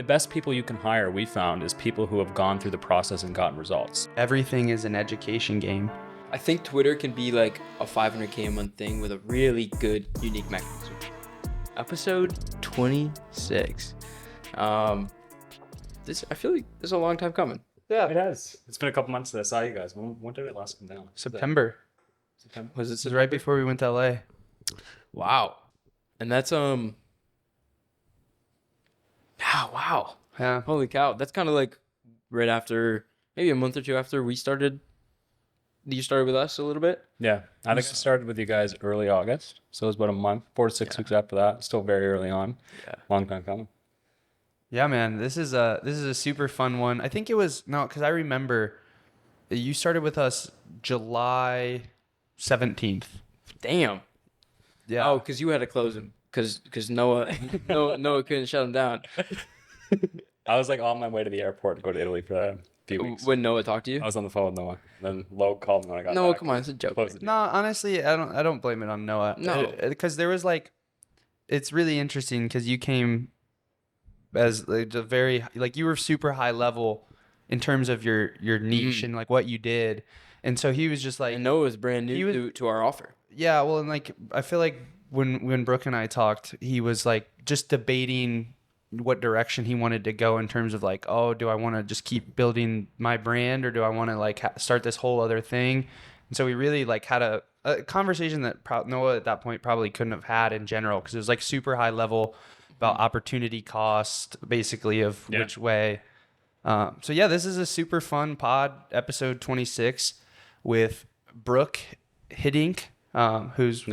The best people you can hire, we found, is people who have gone through the process and gotten results. Everything is an education game. I think Twitter can be like a 500K a month thing with a really good, unique mechanism. Episode 26. I feel like this is a long time coming. Yeah. It has. It's been a couple months since I saw you guys. When did it last come down? September. Was it This is right before we went to LA. Wow. And that's wow. Yeah. Holy cow. That's kind of like right after, maybe a month or two after we started. You started with us a little bit? Yeah. I think I started with you guys early August. So it was about a month, 4 to 6 weeks after that. Still very early on. Yeah. Long time coming. Yeah, man. This is a super fun one. I think it was, no, because I remember you started with us July 17th. Damn. Yeah. Oh, because you had to close him. Because Noah couldn't shut him down. I was like on my way to the airport to go to Italy for a few weeks. When Noah talked to you? I was on the phone with Noah. Then Log called me when I got Noah, back. come on, it's a joke. Closed the No, honestly, I don't blame it on Noah. No. Because there was like, it's really interesting because you came as like a very, like you were super high level in terms of your niche and like what you did. And so he was just like, And Noah was brand new to our offer. yeah, well, and like, I feel like when Brooke and I talked, he was like just debating what direction he wanted to go in terms of like, oh, do I want to just keep building my brand or do I want to like start this whole other thing? And so we really like had a conversation that Noah at that point probably couldn't have had in general because it was like super high level about opportunity cost, basically of which way. So yeah, this is a super fun pod, episode 26 with Brook Hiddink, who's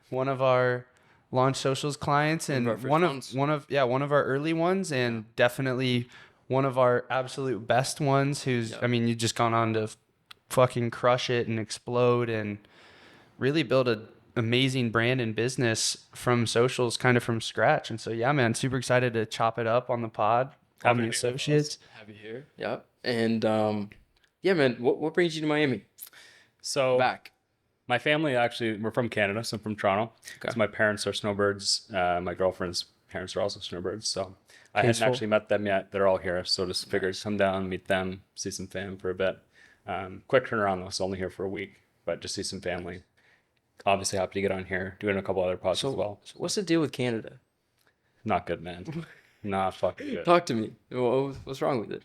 one of our Launch Socials clients and one of our early ones and definitely one of our absolute best ones who's I mean, you've just gone on to fucking crush it and explode and really build an amazing brand and business from socials kind of from scratch. And so yeah, man, super excited to chop it up on the pod on the associates. Have you here? Yeah. And yeah, man, what brings you to Miami? So Back. my family actually, we're from Canada, so I'm from Toronto. Okay. So my parents are snowbirds. My girlfriend's parents are also snowbirds. So I hadn't actually met them yet. They're all here. So just figured come down, meet them, see some fam for a bit. Quick turnaround though, so only here for a week, but just see some family. Obviously happy to get on here, doing a couple other pods as well. So what's the deal with Canada? Not good, man. Not fucking good. Talk to me. What's wrong with it?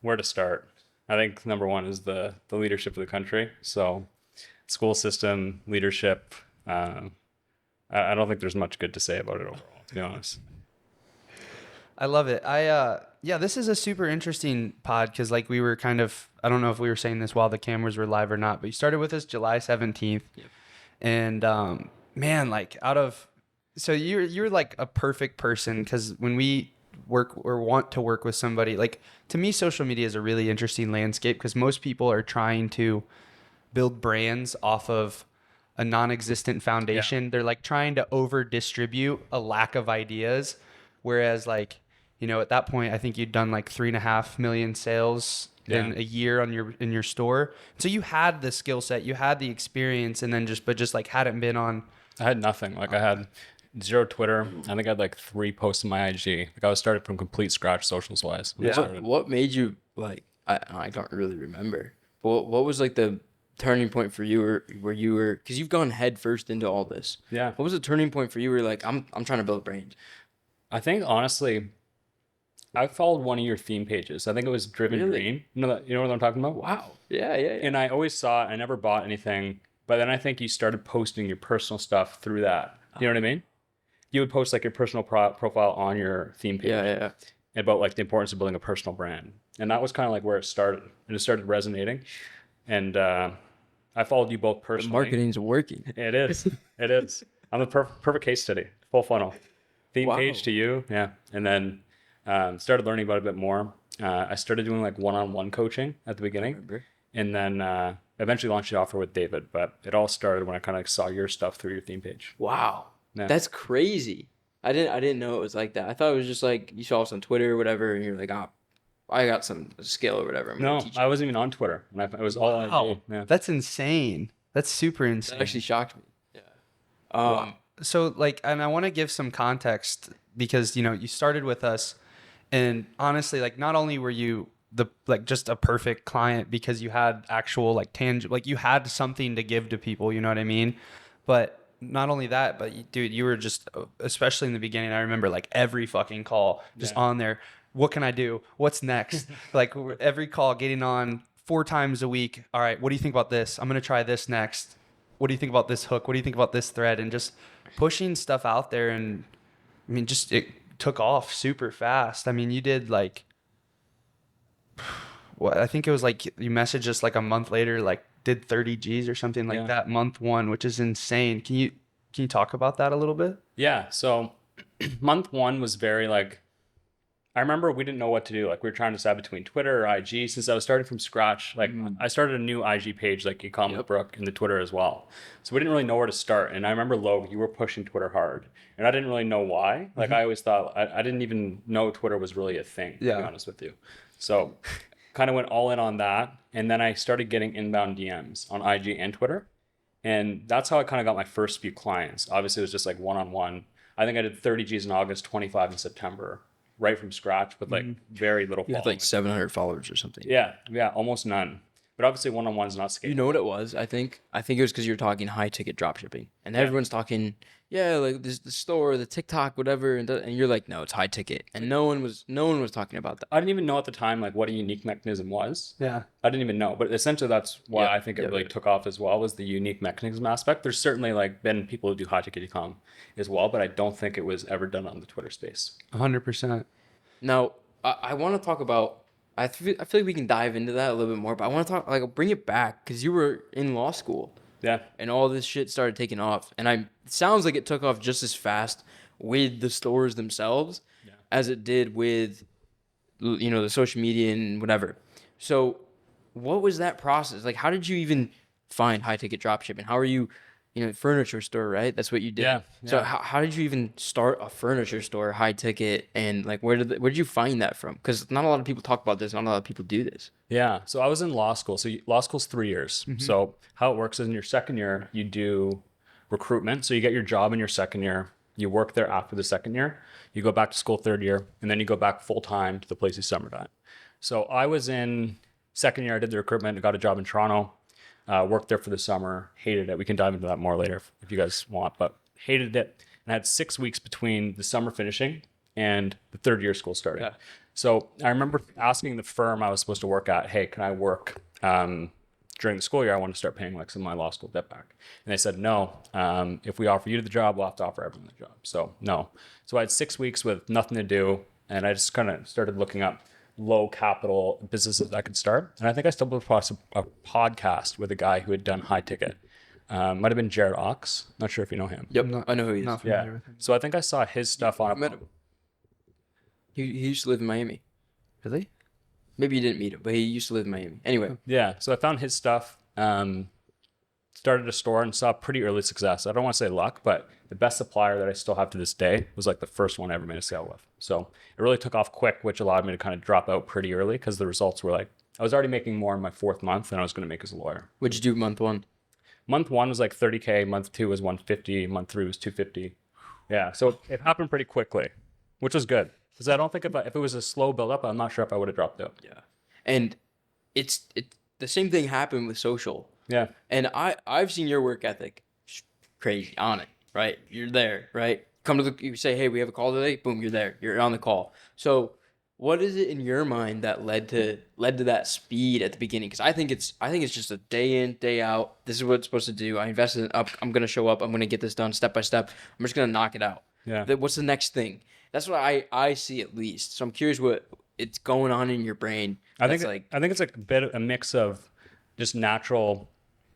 Where to start? I think number one is the leadership of the country. So school system, leadership. I don't think there's much good to say about it overall, to be honest. I love it. Yeah, this is a super interesting pod because like we were kind of, I don't know if we were saying this while the cameras were live or not, but you started with us July 17th. Yep. And man, like so you're like a perfect person because when we work or want to work with somebody, like to me, social media is a really interesting landscape because most people are trying to build brands off of a non-existent foundation. Yeah. They're like trying to over distribute a lack of ideas. Whereas like, you know, at that point, I think you'd done like 3.5 million sales in a year in your store. So you had the skill set, you had the experience, and then just like hadn't been on. I had nothing. Like I had zero Twitter. I think I had like 3 posts on my IG. Like I was started from complete scratch socials wise. What made you like? I don't really remember. But what was like the turning point for you, where you were, because you've gone head first into all this. Yeah. What was the turning point for you? Where you're like, I'm trying to build a brand. I think honestly, I followed one of your theme pages. I think it was Driven Green. You know what I'm talking about? Wow. Yeah. And I always saw it. I never bought anything, but then I think you started posting your personal stuff through that. You know what I mean? You would post like your personal profile on your theme page. Yeah. About like the importance of building a personal brand, and that was kind of like where it started, and it started resonating. And I followed you both personally. The marketing's working. It is. It is. I'm the perfect case study. Full funnel. Theme page to you. Yeah. And then started learning about it a bit more. I started doing like one-on-one coaching at the beginning. And then eventually launched the offer with David. But it all started when I kind of saw your stuff through your theme page. Wow. Yeah. That's crazy. I didn't know it was like that. I thought it was just like you saw us on Twitter or whatever, and you're like, I got some skill or whatever. No, I wasn't even on Twitter. It was all IG. Yeah. That's insane. That's super insane. That actually shocked me. Yeah. Wow. So like, and I want to give some context because, you started with us, and honestly, like, not only were you just a perfect client because you had actual like tangible, like you had something to give to people, you know what I mean? But not only that, but dude, you were just, especially in the beginning, I remember like every fucking call just on there. What can I do? What's next? Like every call getting on 4 times a week. All right, what do you think about this? I'm going to try this next. What do you think about this hook? What do you think about this thread? And just pushing stuff out there. And I mean, just it took off super fast. I mean, you did like, what, I think it was like you messaged us like a month later, like did 30 G's or something like that, month 1, which is insane. Can you talk about that a little bit? Yeah. So month 1 was very like, I remember we didn't know what to do. Like we were trying to decide between Twitter or IG. Since I was starting from scratch, like I started a new IG page, like you call with Brook, and the Twitter as well. So we didn't really know where to start. And I remember, Logan, you were pushing Twitter hard, and I didn't really know why. Like I always thought, I didn't even know Twitter was really a thing, to be honest with you. So kind of went all in on that. And then I started getting inbound DMs on IG and Twitter. And that's how I kind of got my first few clients. Obviously, it was just like one-on-one. I think I did 30 G's in August, 25 in September, right from scratch with like very little You following. had like 700 followers or something. Yeah, almost none. But obviously one-on-one's not scalable. You know what it was? I think it was because you were talking high ticket dropshipping, and everyone's talking, like this the store, the TikTok, whatever, and you're like, no, it's high ticket, and no one was talking about that. I didn't even know at the time like what a unique mechanism was. Yeah. I didn't even know, but essentially that's why I think it really took off as well, was the unique mechanism aspect. There's certainly like been people who do high ticket e-com as well, but I don't think it was ever done on the Twitter space. 100%. Now, I want to talk about. I feel like we can dive into that a little bit more, but I want to talk, like, bring it back because you were in law school. Yeah. And all this shit started taking off, and it sounds like it took off just as fast with the stores themselves as it did with, the social media and whatever. So, what was that process? Like, how did you even find high ticket dropshipping? How are you? Furniture store, right? That's what you did. Yeah. So how did you even start a furniture store, high ticket, and like where did you find that from? Because not a lot of people talk about this. Not a lot of people do this. Yeah. So I was in law school. So law school's 3 years. So how it works is in your second year, you do recruitment. So you get your job in your second year. You work there after the second year. You go back to school third year, and then you go back full time to the place you summered at. So I was in second year. I did the recruitment. I got a job in Toronto. Worked there for the summer, hated it. We can dive into that more later if you guys want, but hated it. And I had 6 weeks between the summer finishing and the third year school starting. Yeah. So I remember asking the firm I was supposed to work at, hey, can I work during the school year? I want to start paying like some of my law school debt back. And they said, no, if we offer you the job, we'll have to offer everyone the job. So no. So I had 6 weeks with nothing to do. And I just kind of started looking up low capital businesses I could start. And I think I stumbled across a podcast with a guy who had done high ticket. Might have been Jared Ox. Not sure if you know him. Yep, I know who he is. Yeah. So I think I saw his stuff on. Met him. He used to live in Miami. Really? Maybe you didn't meet him, but he used to live in Miami. Anyway. Yeah. So I found his stuff. Started a store and saw pretty early success. I don't want to say luck, but the best supplier that I still have to this day was like the first one I ever made a sale with. So it really took off quick, which allowed me to kind of drop out pretty early because the results were like, I was already making more in my 4th month than I was going to make as a lawyer. What'd you do month 1? Month 1 was like 30K. Month 2 was 150. Month 3 was 250. Yeah. So it happened pretty quickly, which was good. Because I don't think if it was a slow build up, I'm not sure if I would have dropped out. Yeah. And it's the same thing happened with social. Yeah. And I've seen your work ethic crazy on it, right? You're there, right? You say, hey, we have a call today. Boom, you're there. You're on the call. So what is it in your mind that led to that speed at the beginning? Because I think it's just a day in, day out. This is what it's supposed to do. I invested in up. I'm gonna show up. I'm gonna get this done step by step. I'm just gonna knock it out. Yeah. What's the next thing? That's what I see at least. So I'm curious what it's going on in your brain. I think it's like a mix of just natural,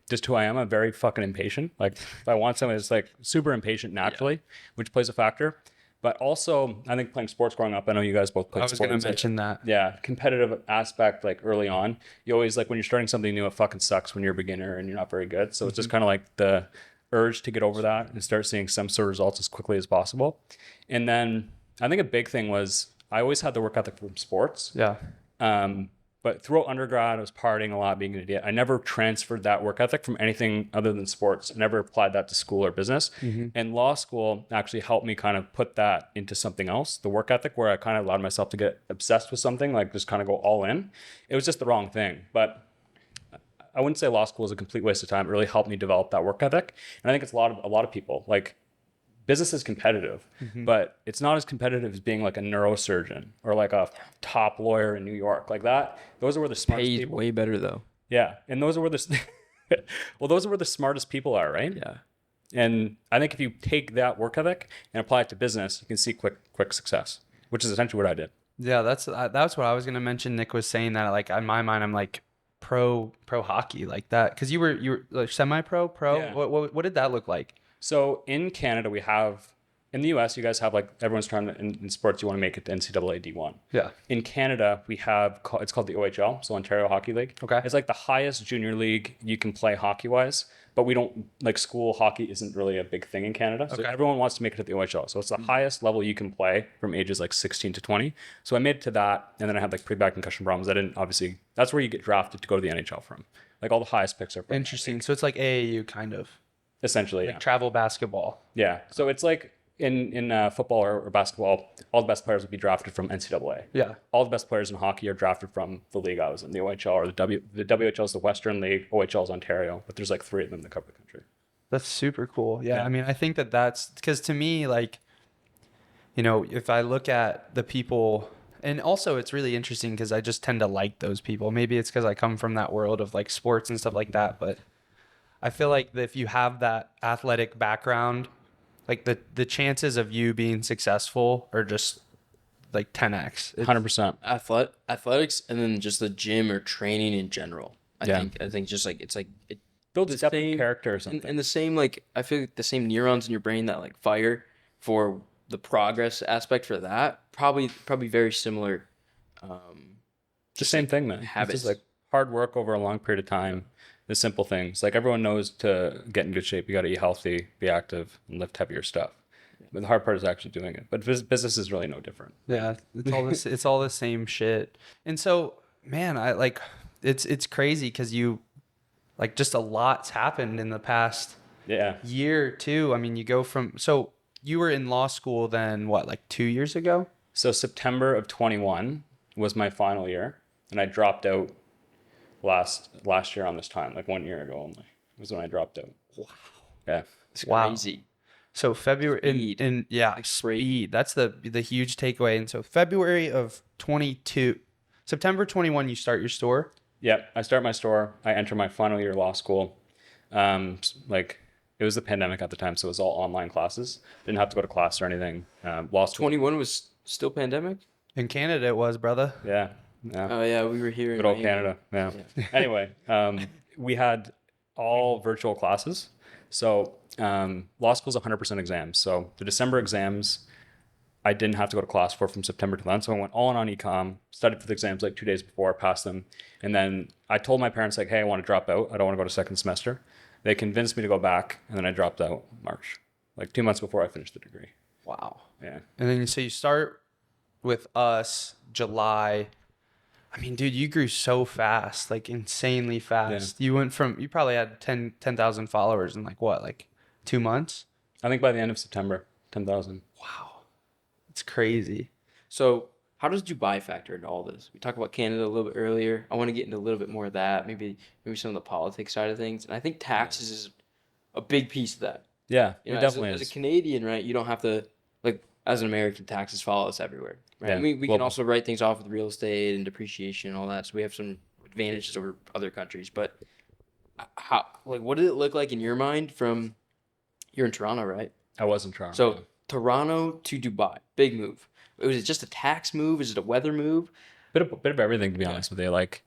just who I am. I'm very fucking impatient. Like if I want something, it's like super impatient naturally, which plays a factor. But also, I think playing sports growing up, I know you guys both played sports. I was going to mention that. Yeah, competitive aspect, like early on. You always, like when you're starting something new, it fucking sucks when you're a beginner and you're not very good. So it's just kind of like the urge to get over that and start seeing some sort of results as quickly as possible. And then I think a big thing was I always had the work ethic from sports. Yeah. But throughout undergrad, I was partying a lot, being an idiot. I never transferred that work ethic from anything other than sports. I never applied that to school or business. And law school actually helped me kind of put that into something else, the work ethic, where I kind of allowed myself to get obsessed with something, like just kind of go all in. It was just the wrong thing. But I wouldn't say law school is a complete waste of time. It really helped me develop that work ethic. And I think it's a lot of people. Like, business is competitive, but it's not as competitive as being like a neurosurgeon or like a top lawyer in New York. Like that, those are where the smartest Pays people. way better though. Yeah, and those are where the well, those are where the smartest people are, right? Yeah. And I think if you take that work ethic and apply it to business, you can see quick success, which is essentially what I did. Yeah, that's what I was gonna mention. Nick was saying that, like, in my mind, I'm like pro hockey like that, because you were like semi-pro. Yeah. What did that look like? So in Canada, we have, in the US, you guys have, like, everyone's trying to, in sports, you want to make it to NCAA D1. Yeah. In Canada, we have, it's called the OHL, so Ontario Hockey League. Okay. It's like the highest junior league you can play hockey-wise, but we don't, like, school hockey isn't really a big thing in Canada. So everyone wants to make it to the OHL. So it's the highest level you can play from ages like 16 to 20. So I made it to that, and then I had like pretty bad concussion problems. I didn't, obviously, that's where you get drafted to go to the NHL from. Like, all the highest picks are from. Interesting. So it's like AAU kind of. Essentially, Like yeah. travel basketball. Yeah. So it's like in football or basketball, all the best players would be drafted from NCAA. Yeah. All the best players in hockey are drafted from the league I was in, the OHL or the WHL is the Western League, OHL is Ontario, but there's like 3 of them that cover the country. That's super cool. Yeah. Yeah. I mean, I think that's because, to me, like, you know, if I look at the people, and also it's really interesting because I just tend to like those people. Maybe it's because I come from that world of like sports and stuff like that, but I feel like that if you have that athletic background, like the chances of you being successful are just like 10x. 100%. Athletics, and then just the gym or training in general. Yeah. I think just like, it's like it Builds the depth of same character or something. and the same, like, I feel like the same neurons in your brain that like fire for the progress aspect for that, probably very similar. It's the same thing, man. habits. It's just like hard work over a long period of time. The simple things. Like, everyone knows to get in good shape, you got to eat healthy, be active, and lift heavier stuff. But the hard part is actually doing it. But business is really no different. Yeah, it's all this. It's all the same shit. And so, man, I like it's crazy because you like just a lot's happened in the past Yeah. year or two. I mean, you go from, so you were in law school then, what, like 2 years ago? So September of 21 was my final year, and I dropped out last year on this time, like 1 year ago only, was when I dropped out. Wow. Yeah. It's Wow. crazy. So February Speed. in yeah, Like speed. That's the huge takeaway. And so February of 22, September 21, you start your store. Yeah. I start my store. I enter my final year of law school. Like, it was the pandemic at the time, so it was all online classes. Didn't have to go to class or anything. Law school. 21 was still pandemic. In Canada, it was, brother. Yeah. Yeah. Oh yeah, we were here. Good old Canada. Yeah. Anyway, we had all virtual classes. So law school is 100% exams. So the December exams, I didn't have to go to class for from September to then. So I went all in on ecom, studied for the exams like 2 days before, passed them. And then I told my parents, like, hey, I want to drop out. I don't want to go to second semester. They convinced me to go back. And then I dropped out March, like 2 months before I finished the degree. Wow. Yeah. And then so you start with us July. I mean, dude, you grew so fast, like insanely fast. You went from, you probably had 10,000 followers in like what, like 2 months? I think by the end of September, 10,000. Wow. It's crazy. So how does Dubai factor into all this? We talked about Canada a little bit earlier. I want to get into a little bit more of that, maybe some of the politics side of things. And I think taxes is a big piece of that. Yeah, You it know, definitely as is. a Canadian, right, you don't have to, like, as an American, taxes follow us everywhere, right? Yeah, We can global. also write things off with real estate and depreciation and all that, so we have some advantages over other countries. But how, like, what did it look like in your mind from, you're in Toronto, right? I was in Toronto. So Toronto to Dubai, big move. Was it just a tax move? Is it a weather move? bit of everything, to be honest with you. Like,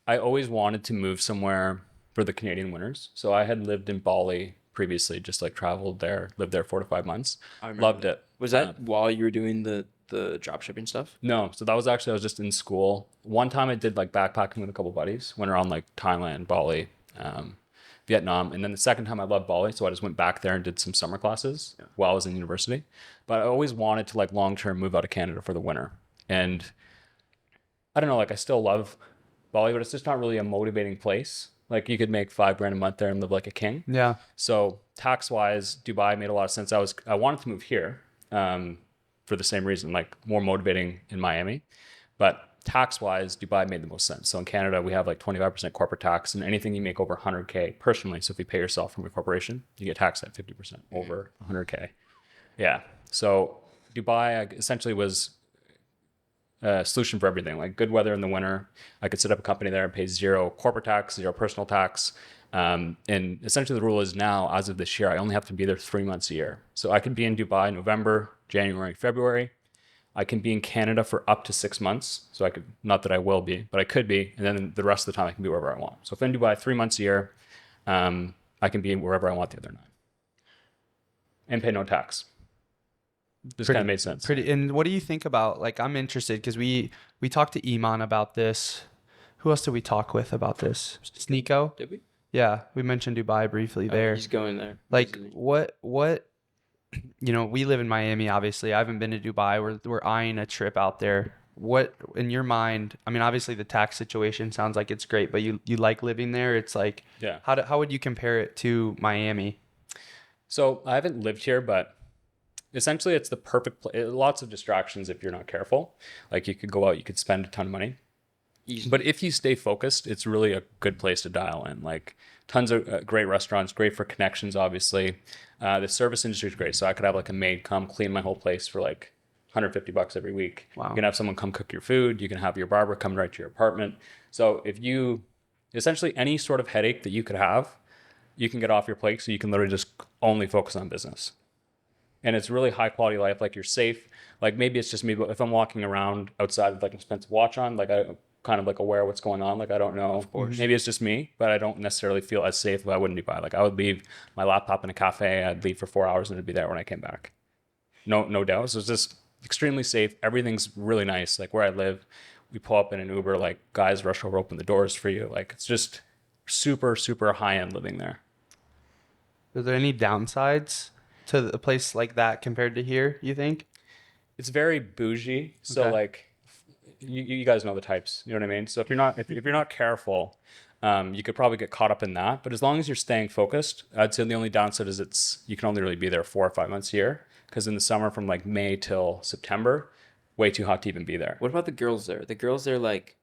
I always wanted to move somewhere for the Canadian winters. So I had lived in Bali previously, just like traveled there, lived there 4 to 5 months. I remember Loved that. it. Was that while you were doing the dropshipping stuff? No, so that was actually, I was just in school. One time I did like backpacking with a couple buddies, went around like Thailand, Bali, Vietnam. And then the second time I loved Bali. So I just went back there and did some summer classes while I was in university. But I always wanted to like long-term move out of Canada for the winter. And I don't know, like I still love Bali, but it's just not really a motivating place. Like you could make $5,000 a month there and live like a king. Yeah. So tax wise, Dubai made a lot of sense. I wanted to move here for the same reason, like more motivating in Miami, but tax wise, Dubai made the most sense. So in Canada, we have like 25% corporate tax, and anything you make over 100K personally. So if you pay yourself from a corporation, you get taxed at 50% over 100K. Yeah. So Dubai essentially was a solution for everything, like good weather in the winter. I could set up a company there and pay zero corporate tax, zero personal tax. And essentially the rule is now, as of this year, I only have to be there 3 months a year. So I can be in Dubai November, January, February. I can be in Canada for up to 6 months. So I could, not that I will be, but I could be. And then the rest of the time I can be wherever I want. So if I'm in Dubai 3 months a year, I can be wherever I want the other 9. And pay no tax. This kind of made sense. And what do you think about, like, I'm interested because we talked to Iman about this. Who else did we talk with about this? Sneeko? Did we? Yeah, we mentioned Dubai briefly there. He's going there. Like, what, we live in Miami, obviously. I haven't been to Dubai. We're eyeing a trip out there. What, in your mind, I mean, obviously the tax situation sounds like it's great, but you like living there. It's like, yeah. How would you compare it to Miami? So I haven't lived here, but essentially it's the perfect place. Lots of distractions if you're not careful. Like you could go out, you could spend a ton of money. But if you stay focused, it's really a good place to dial in. Like tons of great restaurants, great for connections, obviously. The service industry is great. So I could have like a maid come clean my whole place for like $150 every week. Wow. You can have someone come cook your food. You can have your barber come right to your apartment. So if you, essentially any sort of headache that you could have, you can get off your plate. So you can literally just only focus on business. And it's really high quality life. Like you're safe. Like maybe it's just me, but if I'm walking around outside with like an expensive watch on, like I kind of like aware of what's going on. Like I don't know. Of course. Maybe it's just me, but I don't necessarily feel as safe if I wouldn't Dubai. Like I would leave my laptop in a cafe. I'd leave for 4 hours and it'd be there when I came back. No doubt. So it's just extremely safe. Everything's really nice. Like where I live, we pull up in an Uber, like guys rush over, open the doors for you. Like it's just super, super high end living there. Are there any downsides to a place like that compared to here, you think? It's very bougie. So Okay. like you guys know the types, you know what I mean? So if you're not careful, you could probably get caught up in that. But as long as you're staying focused, I'd say the only downside is you can only really be there 4 or 5 months a year. Because in the summer from like May till September, way too hot to even be there. What about the girls there? The girls there like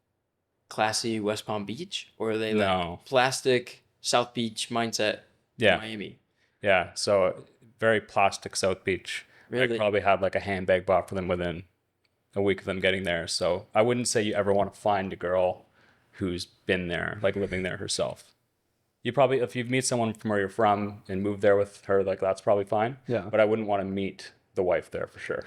classy West Palm Beach, or are they like No. plastic South Beach mindset? Yeah. Miami. Yeah. So very plastic South Beach. Really? I probably had like a handbag bought for them within a week of them getting there. So I wouldn't say you ever want to find a girl who's been there, like living there herself. You probably, if you meet someone from where you're from and move there with her, like that's probably fine. Yeah. But I wouldn't want to meet the wife there for sure.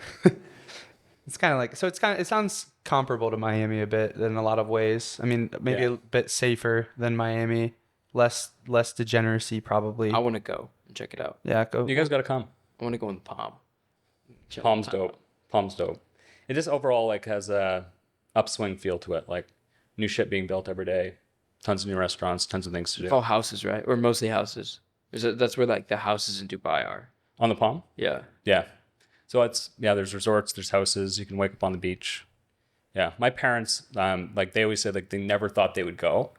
It's kind of like, so it sounds comparable to Miami a bit in a lot of ways. I mean, maybe a bit safer than Miami, less degeneracy probably. I want to go and check it out. Yeah, go. You guys got to come. I want to go in Palm. Chill Palm's Palm. dope. Palm's dope. It just overall like has a upswing feel to it. Like new shit being built every day, tons of new restaurants, tons of things to do. All houses, right? Or mostly houses. That's where like the houses in Dubai are. On the Palm? Yeah. Yeah. So there's resorts, there's houses, you can wake up on the beach. Yeah. My parents, like they always said like they never thought they would go.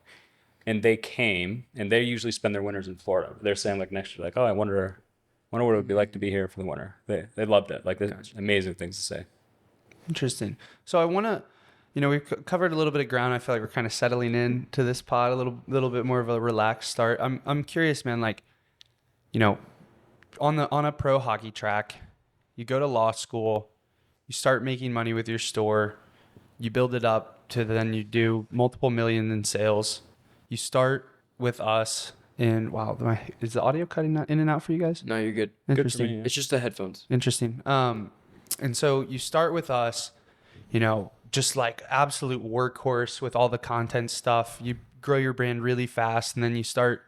And they came and they usually spend their winters in Florida. They're saying like next year, like, oh, I wonder what it would be like to be here for the winter. They loved it. Like there's amazing things to say. Interesting. So I want to, we've covered a little bit of ground. I feel like we're kind of settling in to this pod, a little bit more of a relaxed start. I'm curious, man, like, on a pro hockey track, you go to law school, you start making money with your store, you build it up to then you do multiple million in sales. You start with us and wow, is the audio cutting in and out for you guys? No, you're good. Interesting. Good for me. It's just the headphones. Interesting. And so you start with us, just like absolute workhorse with all the content stuff. You grow your brand really fast, and then you start,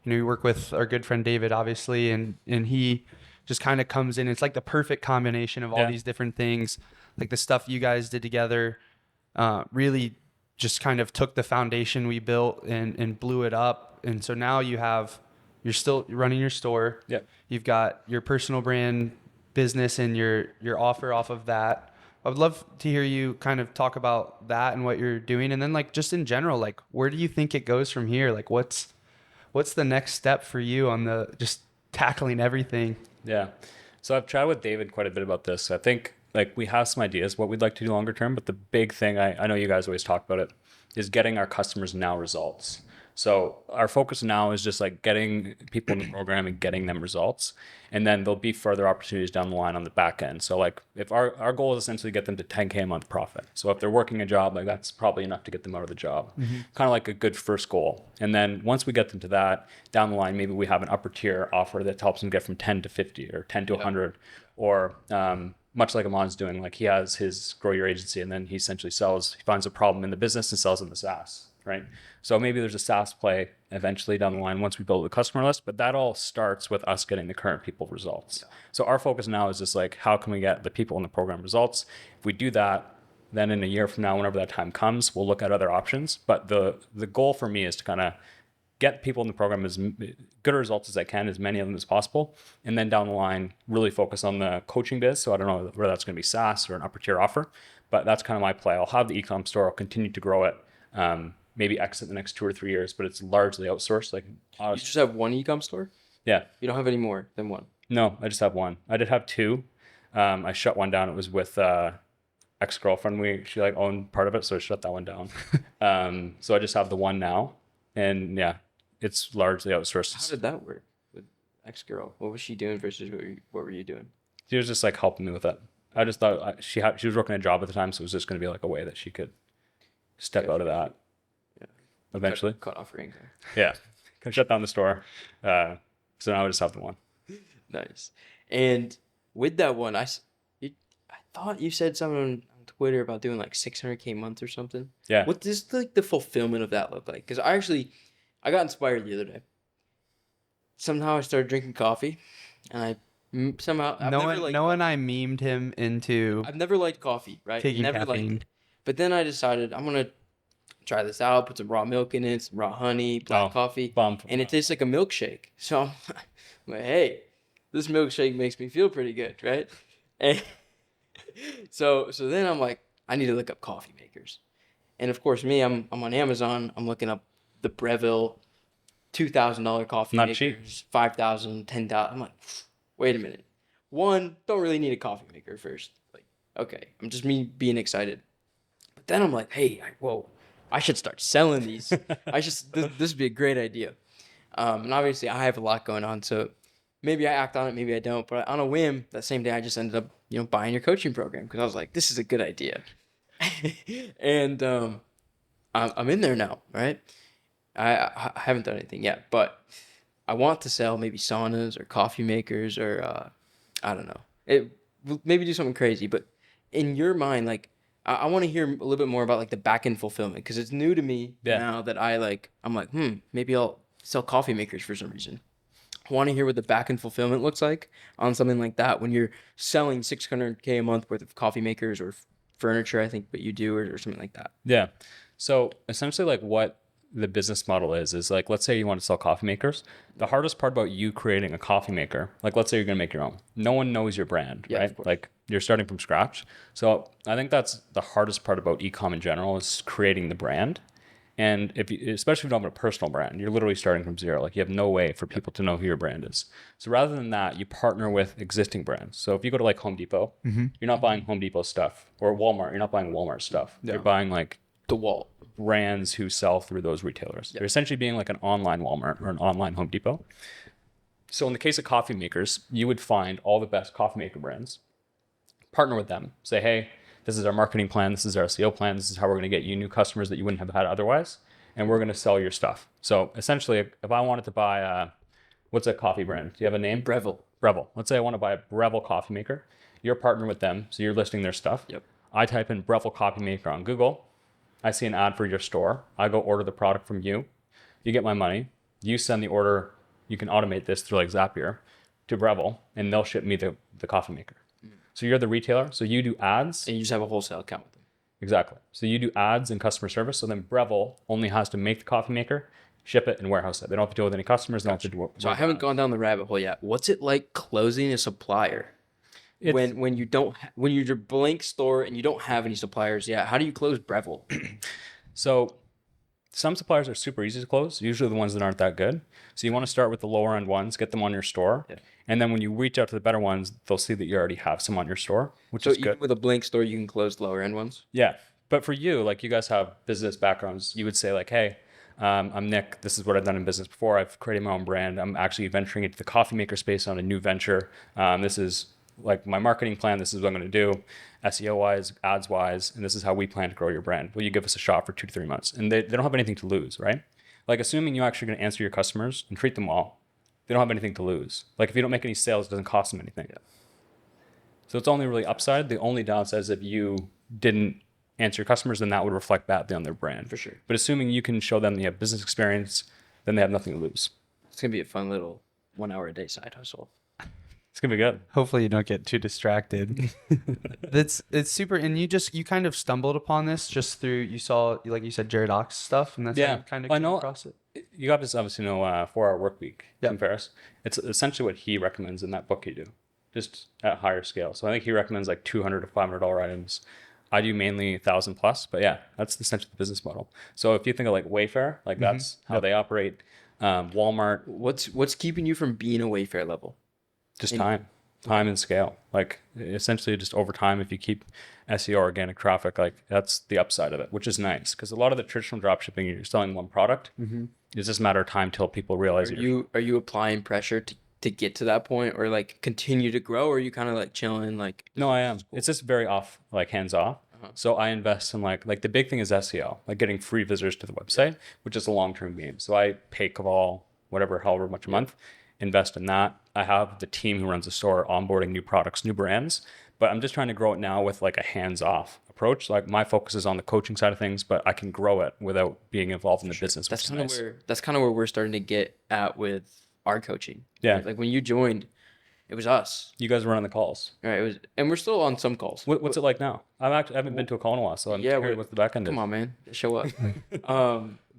you work with our good friend David, obviously, and he just kind of comes in. It's like the perfect combination of all these different things, like the stuff you guys did together, really just kind of took the foundation we built and blew it up. And so now you're still running your store. Yep. You've got your personal brand business and your offer off of that. I would love to hear you kind of talk about that and what you're doing. And then like just in general, like where do you think it goes from here? Like what's the next step for you on the just tackling everything? Yeah. So I've chatted with David quite a bit about this. I think like we have some ideas what we'd like to do longer term, but the big thing, I know you guys always talk about it, is getting our customers now results. So our focus now is just like getting people in the program and getting them results. And then there'll be further opportunities down the line on the back end. So like if our goal is essentially to get them to 10K a month profit. So if they're working a job, like that's probably enough to get them out of the job. Kind of like a good first goal. And then once we get them to that, down the line, maybe we have an upper tier offer that helps them get from 10 to 50 or 10 to 100 or much like Amon's doing, like he has his grow your agency and then he essentially he finds a problem in the business and sells them the SaaS, right? So maybe there's a SaaS play eventually down the line once we build the customer list, but that all starts with us getting the current people results. So our focus now is just like, how can we get the people in the program results? If we do that, then in a year from now, whenever that time comes, we'll look at other options. But the goal for me is to kind of get people in the program as good results as I can, as many of them as possible. And then down the line, really focus on the coaching biz. So I don't know whether that's going to be SaaS or an upper tier offer, but that's kind of my play. I'll have the e-com store. I'll continue to grow it. Maybe exit the next 2 or 3 years, but it's largely outsourced. Like You just have one e-com store? Yeah. You don't have any more than one? No, I just have one. I did have 2. I shut one down. It was with ex-girlfriend. She like owned part of it, so I shut that one down. So I just have the one now. And yeah, it's largely outsourced. How did that work with ex-girl? What was she doing versus what were you doing? She was just like helping me with it. I just thought she was working a job at the time, so it was just going to be like a way that she could step out of that. Yeah. Eventually. Cut off her income. Yeah. Can shut down the store. So now I just have the one. Nice. And with that one, I thought you said something on Twitter about doing like 600K a month or something. Yeah. What does like the fulfillment of that look like? Because I got inspired the other day. Somehow I started drinking coffee, and I've memed him into I've never liked coffee, right? taking Never caffeine. liked it. But then I decided I'm gonna try this out. Put some raw milk in it, some raw honey, black coffee, and it tastes like a milkshake. So I'm like, hey, this milkshake makes me feel pretty good, right? And so then I'm like, I need to look up coffee makers, and of course, I'm on Amazon. I'm looking up the Breville $2,000 coffee Not makers, cheap. $5,000, $10,000. I'm like, wait a minute. One, don't really need a coffee maker first. Like, okay, I'm just me being excited. But then I'm like, hey, I should start selling these. This would be a great idea. And obviously, I have a lot going on, so maybe I act on it, maybe I don't. But on a whim, that same day, I just ended up, buying your coaching program because I was like, this is a good idea. And I'm in there now, right? I haven't done anything yet, but I want to sell maybe saunas or coffee makers or I don't know. Maybe do something crazy, but in your mind, like I want to hear a little bit more about like the back end fulfillment because it's new to me now that I'm like, maybe I'll sell coffee makers for some reason. I want to hear what the back end fulfillment looks like on something like that when you're selling 600K a month worth of coffee makers or furniture, I think, but you do or something like that. Yeah. So essentially like what the business model is like, let's say you want to sell coffee makers. The hardest part about you creating a coffee maker, like let's say you're going to make your own. No one knows your brand, right? Like you're starting from scratch. So I think that's the hardest part about e-com in general is creating the brand. And especially if you don't have a personal brand, you're literally starting from zero. Like you have no way for people to know who your brand is. So rather than that, you partner with existing brands. So if you go to like Home Depot, you're not buying Home Depot stuff, or Walmart, you're not buying Walmart stuff. You're buying like DeWalt brands who sell through those retailers. They're essentially being like an online Walmart or an online Home Depot. So in the case of coffee makers, you would find all the best coffee maker brands, partner with them, say, hey, this is our marketing plan, this is our SEO plan, this is how we're going to get you new customers that you wouldn't have had otherwise, and we're going to sell your stuff. So essentially, if I wanted to buy, what's a coffee brand? Do you have a name? Breville. Let's say I want to buy a Breville coffee maker. You're partnering with them, so you're listing their stuff. Yep. I type in Breville coffee maker on Google. I see an ad for your store. I go order the product from you. You get my money. You send the order. You can automate this through like Zapier to Breville, and they'll ship me the coffee maker. So you're the retailer. So you do ads. And you just have a wholesale account with them. Exactly. So you do ads and customer service. So then Breville only has to make the coffee maker, ship it, and warehouse it. They don't have to deal with any customers. They don't have to do So I haven't gone down the rabbit hole yet. What's it like closing a supplier? when you don't when you're your blank store and you don't have any suppliers? Yeah, how do you close Breville? So some suppliers are super easy to close, usually the ones that aren't that good. So you want to start with the lower end ones, get them on your store. Yeah. And then when you reach out to the better ones, they'll see that you already have some on your store, which So is even good. with a blank store, you can close lower end ones. Yeah. But for you, like you guys have business backgrounds, you would say like, hey, I'm Nick. This is what I've done in business before. I've created my own brand. I'm actually venturing into the coffee maker space on a new venture. This is like my marketing plan. This is what I'm going to do, SEO wise, ads wise, and this is how we plan to grow your brand. Will you give us a shot for 2 to 3 months? And they don't have anything to lose, right? Like assuming you're actually going to answer your customers and treat them well, they don't have anything to lose. Like if you don't make any sales, it doesn't cost them anything. Yeah. So it's only really upside. The only downside is if you didn't answer your customers, then that would reflect badly on their brand. For sure. But assuming you can show them you have business experience, then they have nothing to lose. It's gonna be a fun little 1 hour a day side hustle. It's gonna be good. Hopefully you don't get too distracted. It's super, and you kind of stumbled upon this just through, you saw, like you said, Jared Ox stuff, and that's how you kind of I came know. across it. You got this obviously 4-hour work week Yep. from Ferris. It's essentially what he recommends in that book you do, just at higher scale. So I think he recommends like $200 to $500 items. I do mainly 1,000 plus, but yeah, that's essentially the business model. So if you think of like Wayfair, like that's how they operate. Walmart, What's keeping you from being a Wayfair level? just time and scale. Like essentially just over time, if you keep SEO organic traffic, like that's the upside of it, which is nice. Because a lot of the traditional dropshipping, you're selling one product. It's just a matter of time till people realize Are you applying pressure to get to that point, or like continue to grow, or are you kind of like chilling? Like No, I am. It's just very off, like hands off. So I invest in like the big thing is SEO, like getting free visitors to the website, which is a long-term game. So I pay Caval however much a month, invest in that. I have the team who runs the store onboarding new products, new brands, but I'm just trying to grow it now with like a hands-off approach. Like my focus is on the coaching side of things, but I can grow it without being involved in the business. that's kind of where we're starting to get at with our coaching. Yeah. Like when you joined, it was us. You guys were on the calls. Right. It was, and we're still on some calls. What's it like now? I haven't been to a call in a while, so I'm curious what the back end is. Come on, man, show up.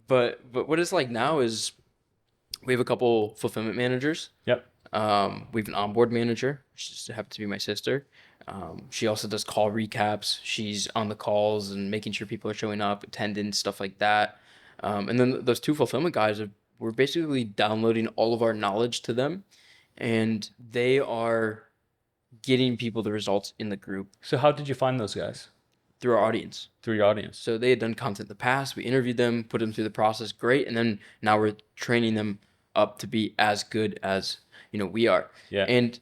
But what it's like now is we have a couple fulfillment managers. Yep. We have an onboard manager. She just happens to be my sister. She also does call recaps. She's on the calls and making sure people are showing up, attendance, stuff like that. And then those 2 fulfillment guys we're basically downloading all of our knowledge to them, and they are getting people the results in the group So how did you find those guys? through our audience. Through your audience. So they had done content in the past. We interviewed them, put them through the process. Great. And then now we're training them up to be as good as, we are. Yeah. And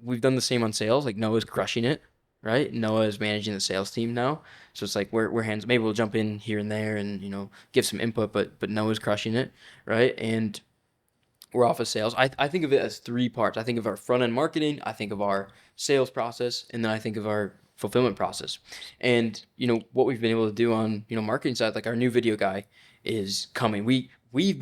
we've done the same on sales. Like Noah's crushing it, right? Noah is managing the sales team now. So it's like we're hands, maybe we'll jump in here and there and, give some input, but Noah's crushing it, right? And we're off of sales. I think of it as 3 parts. I think of our front end marketing, I think of our sales process, and then I think of our fulfillment process. And what we've been able to do on marketing side, like our new video guy is coming. I've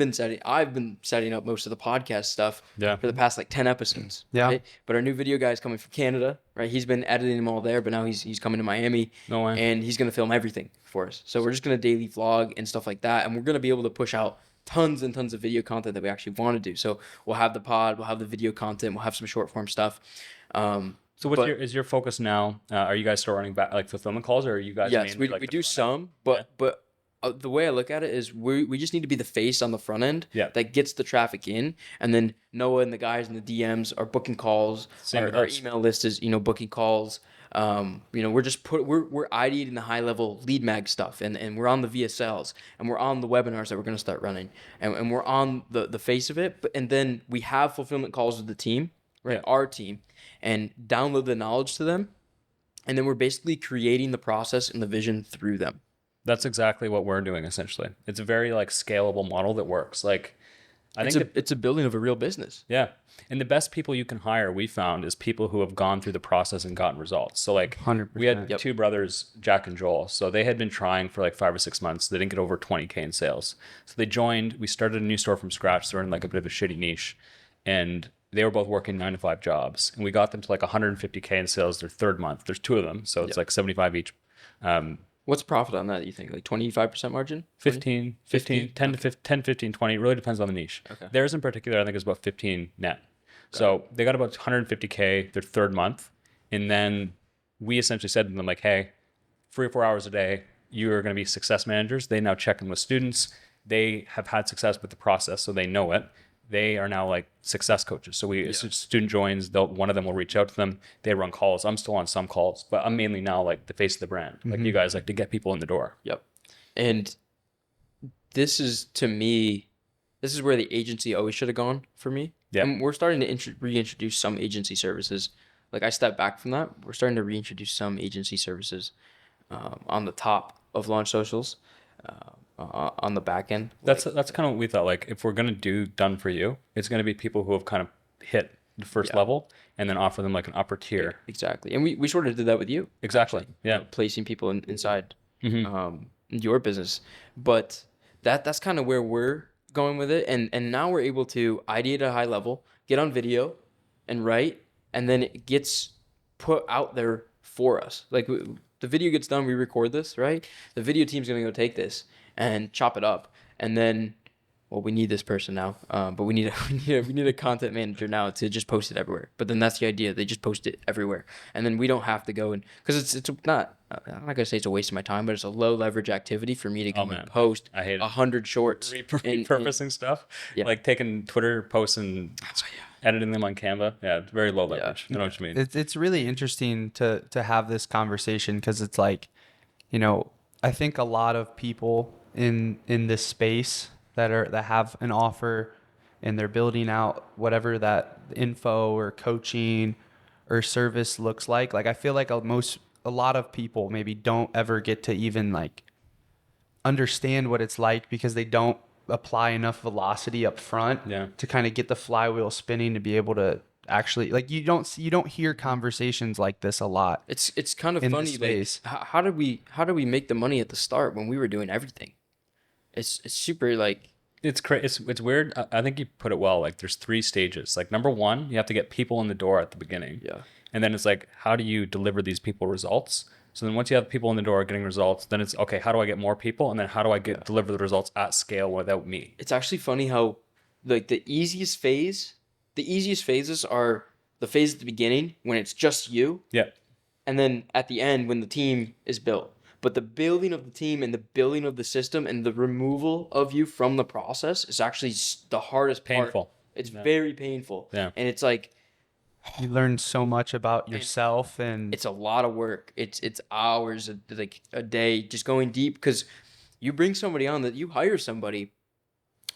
been setting up most of the podcast stuff for the past like 10 episodes. Yeah. Right? But our new video guy is coming from Canada, right? He's been editing them all there, but now he's coming to Miami. No way. And he's gonna film everything for us. So we're just gonna daily vlog and stuff like that, and we're gonna be able to push out tons and tons of video content that we actually want to do. So we'll have the pod, we'll have the video content, we'll have some short form stuff. So is your focus now? Are you guys still running back like fulfillment calls, or are you guys? Yes, mainly, we do some, but the way I look at it is we just need to be the face on the front end that gets the traffic in, and then Noah and the guys in the DMs are booking calls. Our email list is booking calls. We're just we're ideating the high level lead mag stuff, and we're on the VSLs, and we're on the webinars that we're going to start running, and we're on the face of it. And then we have fulfillment calls with the team, right? Our team, and download the knowledge to them, and then we're basically creating the process and the vision through them. That's exactly what we're doing essentially. It's a very like scalable model that works. Like I think it's a building of a real business. Yeah. And the best people you can hire, we found, is people who have gone through the process and gotten results. So like 100%. we had 2 brothers, Jack and Joel. So they had been trying for like 5 or 6 months. They didn't get over 20K in sales. So they joined, we started a new store from scratch. So we're in like a bit of a shitty niche. And they were both working 9 to 5 jobs. And we got them to like 150K in sales their 3rd month. There's 2 of them. So it's like 75 each. What's profit on that, you think? Like 25% margin? 15, 10 to 15, 20. It really depends on the niche. Okay. Theirs in particular, I think is about 15 net. So they got about 150K their 3rd month. And then we essentially said to them like, hey, 3 or 4 hours a day, you are going to be success managers. They now check in with students. They have had success with the process, so they know it. They are now like success coaches. So as a student joins, one of them will reach out to them. They run calls. I'm still on some calls, but I'm mainly now like the face of the brand. Like you guys like to get people in the door. Yep. And this is, to me, this is where the agency always should have gone for me. Yeah. And we're starting to reintroduce some agency services. Like I stepped back from that. We're starting to reintroduce some agency services on the top of Launch Socials, on the back end. That's kind of what we thought. Like if we're going to do done for you, it's going to be people who have kind of hit the first level and then offer them like an upper tier. Exactly. And we sort of did that with you. Exactly. Actually, yeah. Placing people inside your business. But that's kind of where we're going with it. And now we're able to ideate at a high level, get on video and write, and then it gets put out there for us. Like the video gets done, we record this, right? The video team's going to go take this and chop it up. And then, well, we need this person now, but we need a content manager now to just post it everywhere. But then that's the idea. They just post it everywhere. And then we don't have to go and, because it's not, I'm not going to say it's a waste of my time, but it's a low leverage activity for me to come and post I hate it. 100 shorts. Repurposing stuff. Yeah. Like taking Twitter posts and editing them on Canva. Yeah, it's very low leverage. I know what you mean. It's really interesting to have this conversation because it's like, you know, I think a lot of people in this space that have an offer and they're building out whatever that info or coaching or service looks like. Like I feel like a lot of people maybe don't ever get to even like understand what it's like because they don't apply enough velocity up front to kind of get the flywheel spinning to be able to actually, like, you don't hear conversations like this a lot. It's kind of funny. Like, how did we make the money at the start when we were doing everything? It's super like, it's crazy. It's weird. I think you put it well. Like there's 3 stages. Like number 1, you have to get people in the door at the beginning. Yeah. And then it's like, how do you deliver these people results? So then once you have people in the door getting results, then it's okay, how do I get more people? And then how do I deliver the results at scale without me? It's actually funny how like the easiest phases are the phase at the beginning when it's just you. Yeah. And then at the end when the team is built. But the building of the team and the building of the system and the removal of you from the process is actually the hardest part. Painful. It's very painful. Yeah. And it's like, you learn so much about yourself, and it's a lot of work. It's hours like a day just going deep, because you bring somebody on, that you hire somebody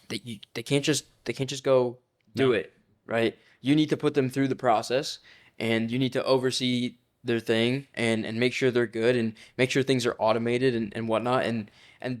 that they can't just go do it, right? You need to put them through the process, and you need to oversee their thing and make sure they're good and make sure things are automated and whatnot, and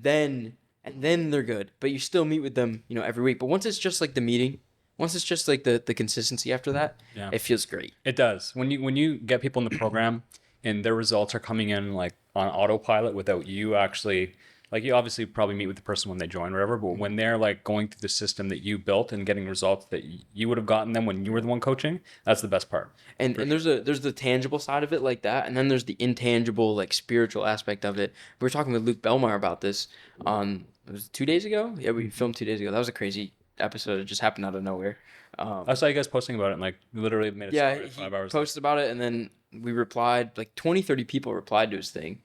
then they're good. But you still meet with them, every week. But once it's just like the meeting, once it's just like the consistency after that, it feels great. It does. When you get people in the program and their results are coming in like on autopilot without you actually, like, you obviously probably meet with the person when they join or whatever, but when they're like going through the system that you built and getting results that you would have gotten them when you were the one coaching, that's the best part. And there's the tangible side of it like that, and then there's the intangible, like, spiritual aspect of it. We were talking with Luke Belmar about this it was 2 days ago? Yeah, we filmed 2 days ago. That was a crazy episode. It just happened out of nowhere. I saw you guys posting about it and like literally made a story 5 hours. Posted about it, and then we replied, like 20-30 people replied to his thing.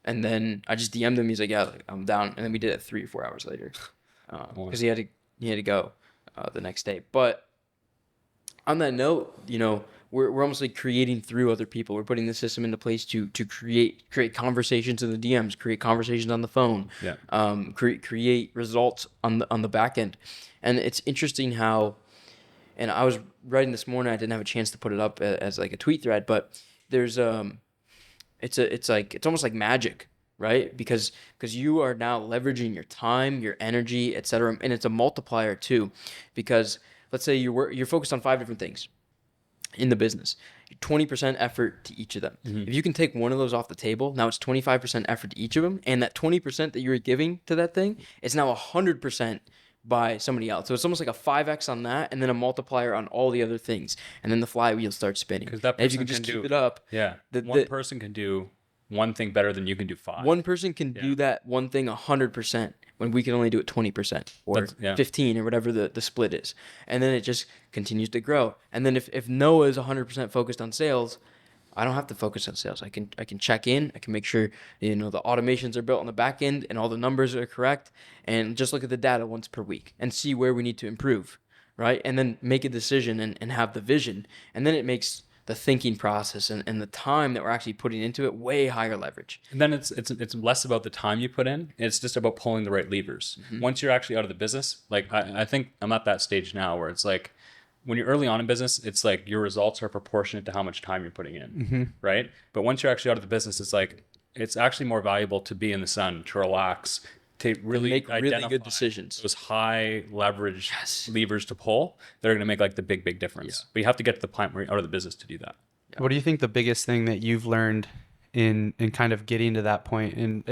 And then I just DM'd him. He's like, yeah, like, I'm down. And then we did it 3 or 4 hours later, because he had to go the next day. But on that note, we're almost like creating through other people. We're putting the system into place to create conversations in the DMs, create conversations on the phone, create results on the back end. And it's interesting how, and I was writing this morning, I didn't have a chance to put it up as like a tweet thread, but there's it's almost like magic, right? Because you are now leveraging your time, your energy, etc., and it's a multiplier too. Because let's say you're focused on 5 different things in the business, 20% effort to each of them. If you can take one of those off the table, now it's 25% effort to each of them, and that 20% that you're giving to that thing is now 100% by somebody else. So it's almost like a 5x on that, and then a multiplier on all the other things, and then the flywheel starts spinning. Because that person if you can just keep it up, one person can do one thing better than you can do 5. One person can do that one thing 100%, when we can only do it 20% or 15 or whatever the split is. And then it just continues to grow. And then if Noah is 100% focused on sales, I don't have to focus on sales. I can check in. I can make sure, the automations are built on the back end and all the numbers are correct, and just look at the data once per week and see where we need to improve, right? And then make a decision and have the vision. And then it makes the thinking process and the time that we're actually putting into it way higher leverage. And then it's less about the time you put in. It's just about pulling the right levers. Once you're actually out of the business, like I think I'm at that stage now where it's like, when you're early on in business, it's like your results are proportionate to how much time you're putting in, right? But once you're actually out of the business, it's like, it's actually more valuable to be in the sun, to relax, to really make really good decisions. Those high leverage levers to pull, they're going to make like the big difference. But you have to get to the point where you're out of the business to do that. What do you think the biggest thing that you've learned in kind of getting to that point? And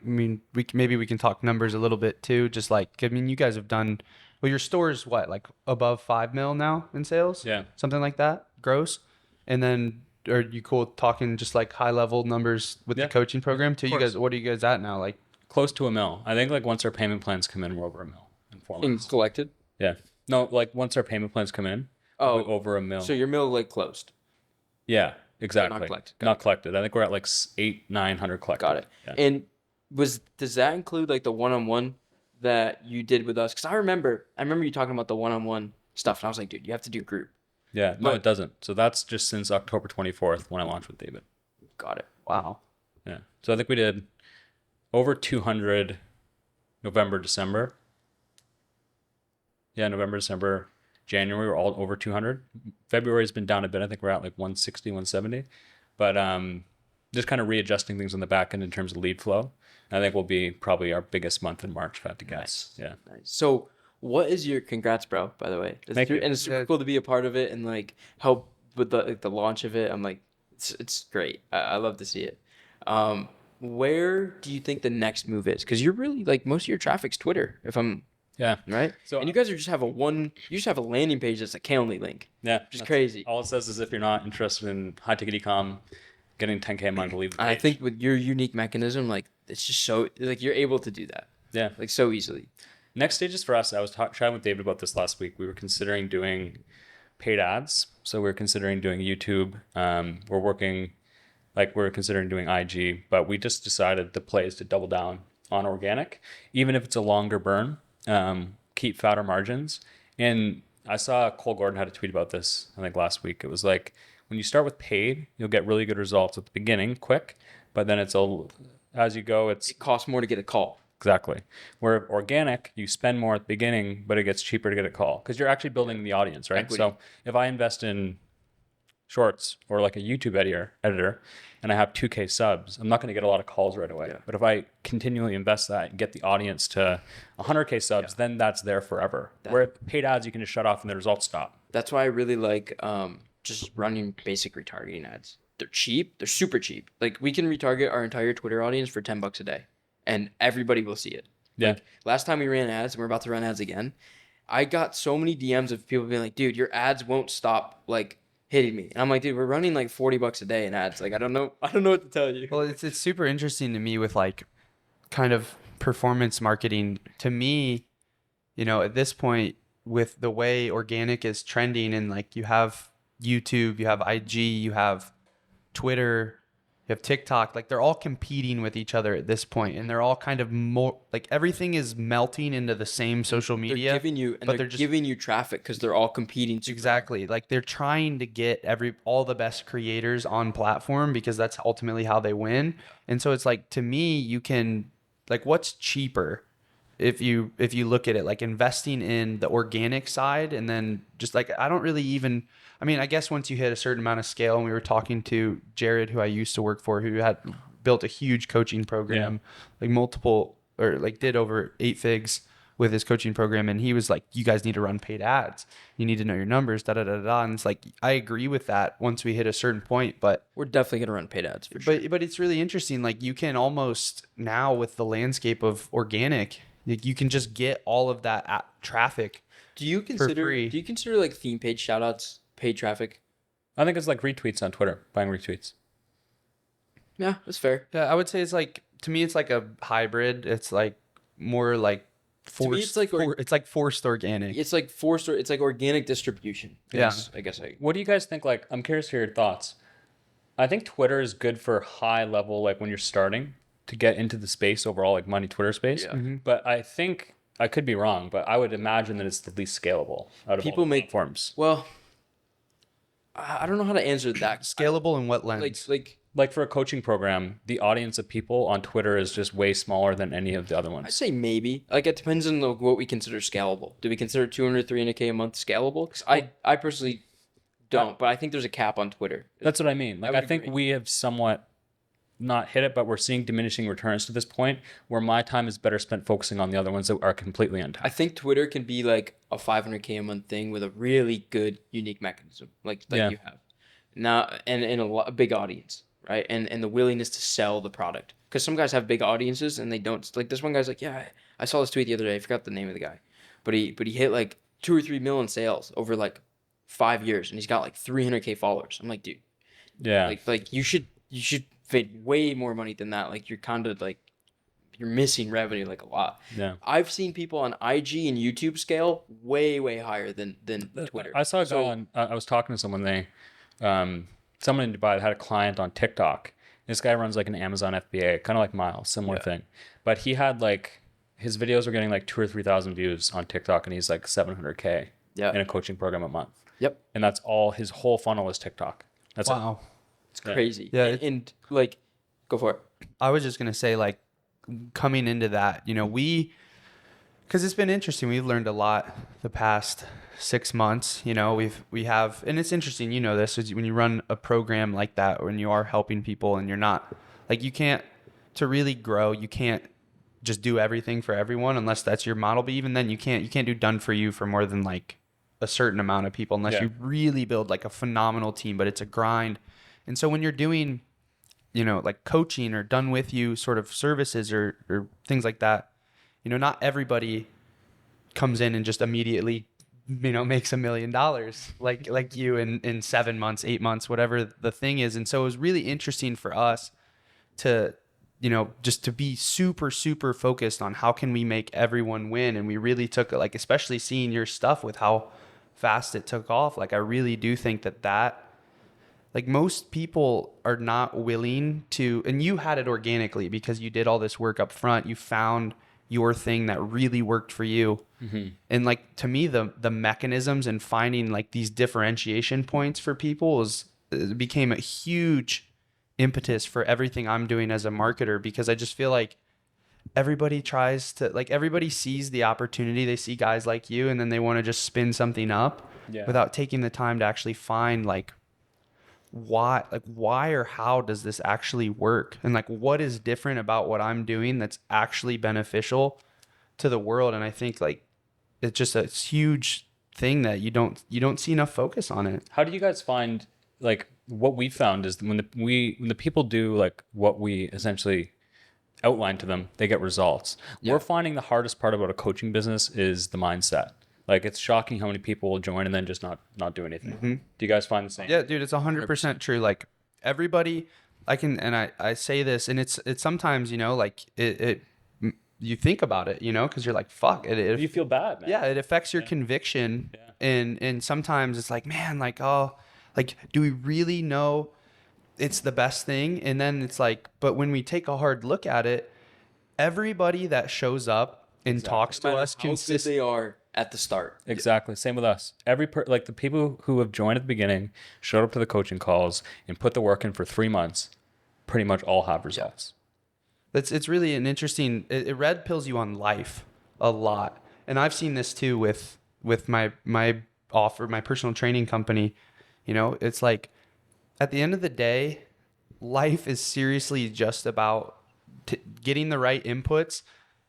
maybe we can talk numbers a little bit too. Just like, you guys have done, well, your store's what, like above 5 mil now in sales? Yeah. Something like that, gross. And then are you cool talking just like high level numbers with the coaching program too? You guys, what are you guys at now? Like close to $1 million. I think like once our payment plans come in, we're over $1 million in 4 months. Collected? Yeah. No, like once our payment plans come in, we're over $1 million. So your mill like closed? Yeah, exactly. Not collected. Not collected. I think we're at like 800-900 collected. Got it. Yeah. And does that include like the one-on-one that you did with us? Because I remember you talking about the one-on-one stuff, and I was like, dude, you have to do group. Yeah, no, it doesn't. So that's just since October 24th when I launched with David. Got it. Wow. Yeah. So I think we did over 200 November, December. Yeah, November, December, January, we're all over 200. February's been down a bit. I think we're at like 160, 170. But just kind of readjusting things on the back end in terms of lead flow. I think will be probably our biggest month in March, if I had to guess. Nice. Yeah. Nice. So what is your, congrats, bro, by the way. Thank you. And it's super cool to be a part of it and like help with the launch of it. I'm like, it's great. I love to see it. Where do you think the next move is? Because you're really like, most of your traffic's Twitter, if I'm right. So and you guys have a landing page that's a Calendly link. Yeah. Which is crazy. All it says is if you're not interested in high ticket ecom, getting 10K a month, leave the page. I think with your unique mechanism, like it's just so like you're able to do that. Yeah. Like so easily. Next stages for us, I was chatting with David about this last week. We were considering doing paid ads. So we're considering doing YouTube. We're considering doing IG, but we just decided the play is to double down on organic, even if it's a longer burn, keep fatter margins. And I saw Cole Gordon had a tweet about this, I think last week. It was like, when you start with paid, you'll get really good results at the beginning, quick, but then as you go, it costs more to get a call. Exactly. Where organic, you spend more at the beginning, but it gets cheaper to get a call because you're actually building the audience, right? Equity. So if I invest in shorts or like a YouTube editor and I have 2K subs, I'm not going to get a lot of calls right away. Yeah. But if I continually invest that and get the audience to 100K subs, then that's there forever. Where paid ads, you can just shut off and the results stop. That's why I really like just running basic retargeting ads. They're cheap. They're super cheap. Like we can retarget our entire Twitter audience for $10 a day and everybody will see it. Yeah. Like, last time we ran ads and we're about to run ads again, I got so many DMs of people being like, dude, your ads won't stop like hitting me. And I'm like, dude, we're running like $40 a day in ads. Like, I don't know what to tell you. Well, it's super interesting to me with like kind of performance marketing. To me, at this point with the way organic is trending and like you have YouTube, you have IG, you have Twitter, you have TikTok, like they're all competing with each other at this point, and they're all kind of more like everything is melting into the same social media. They're giving you traffic because they're all competing. Exactly. Like they're trying to get all the best creators on platform because that's ultimately how they win. And so it's like, to me, you can like, what's cheaper if you look at it, like investing in the organic side, and then just like, I don't really even, I guess once you hit a certain amount of scale, and we were talking to Jared, who I used to work for, who had built a huge coaching program, like multiple, or like did over 8 figs with his coaching program. And he was like, you guys need to run paid ads. You need to know your numbers, And it's like, I agree with that once we hit a certain point, but we're definitely going to run paid ads for sure. But it's really interesting. Like you can almost now with the landscape of organic, you can just get all of that traffic. Do you consider like theme page shout outs paid traffic? I think it's like retweets on Twitter, buying retweets. Yeah, that's fair. Yeah, I would say it's like, to me, it's like a hybrid. It's like more like To me, it's like it's like forced organic. it's like forced, or it's like organic distribution. I guess. What do you guys think? Like, I'm curious to hear your thoughts. I think Twitter is good for high level, like when you're starting to get into the space overall, like money Twitter space. Yeah. But I think I could be wrong, but I would imagine that it's the least scalable out of all the platforms. Well, I don't know how to answer that. Scalable in what lens? Like for a coaching program, the audience of people on Twitter is just way smaller than any of the other I'd ones. say maybe. Like, it depends on what we consider scalable. Do we consider 200, 300K a month scalable? Because I personally don't, but I think there's a cap on Twitter. That's what I mean. Like, I think agree. we have somewhat not hit it, but we're seeing diminishing returns to this point where my time is better spent focusing on the other ones that are completely I untapped. think Twitter can be like a 500K a month thing with a really good, unique mechanism, like Yeah. you have now, and a big audience, right? And the willingness to sell the product. Because some guys have big audiences and they don't. Like, this one guy's like, yeah, I saw this tweet the other day. I forgot the name of the guy, but he hit like 2 or 3 million sales over like 5 years, and he's got like 300K followers. I'm like, dude, Yeah. like you should fit way more money than that. Like, you're kind of like, you're missing revenue like a lot. Yeah. I've seen people on IG and YouTube scale way higher than Twitter. I saw a guy on, I was talking to someone, someone in Dubai had a client on TikTok. This guy runs like an Amazon FBA, kind of like Miles, similar thing. But he had like, his videos were getting like 2,000 or 3,000 views on TikTok, and he's like 700K in a coaching program a month. Yep. And that's all, his whole funnel is TikTok. That's it. Wow. It's crazy. Yeah. And like, go for it. I was just going to say, like, coming into that, because it's been interesting. We've learned a lot the past 6 months. We have, and it's interesting, this is when you run a program like that, when you are helping people and you're not, like, you can't, to really grow, you can't just do everything for everyone unless that's your model. But even then, you can't do done for you for more than like a certain amount of people unless you really build like a phenomenal team. But it's a grind. And so when you're doing, like coaching or done with you sort of services or things like that, not everybody comes in and just immediately, makes $1 million like you in 7 months, 8 months, whatever the thing is. And so it was really interesting for us to, just to be super, super focused on how can we make everyone win. And we really took, like, especially seeing your stuff with how fast it took off. Like, I really do think that like, most people are not willing to, and you had it organically because you did all this work up front. You found your thing that really worked for you. Mm-hmm. And like, to me, the mechanisms and finding like these differentiation points for people became a huge impetus for everything I'm doing as a marketer, because I just feel like everybody everybody sees the opportunity. They see guys like you, and then they want to just spin something up without taking the time to actually find why or how does this actually work? And like, what is different about what I'm doing that's actually beneficial to the world? And I think like, it's just a huge thing that you don't see enough focus on it. How do you guys find, like, what we found is when the people do like what we essentially outline to them, they get results. We're finding the hardest part about a coaching business is the mindset. Like, it's shocking how many people will join and then just not do anything. Mm-hmm. Do you guys find the same? Yeah, dude, it's 100% true. Like, everybody, I say this, and it's sometimes, like it you think about it, because you're like, fuck it. You feel bad, man. Yeah, it affects your conviction. Yeah. And sometimes it's like, man, like, oh, like, do we really know it's the best thing? And then it's like, but when we take a hard look at it, everybody that shows up and talks to us consistently, they are at the start. Exactly. Same with us. Like, the people who have joined at the beginning, showed up to the coaching calls and put the work in for 3 months, pretty much all have results. It's really an interesting, it red pills you on life a lot. And I've seen this too with my offer, my personal training company. It's like, at the end of the day, life is seriously just about getting the right inputs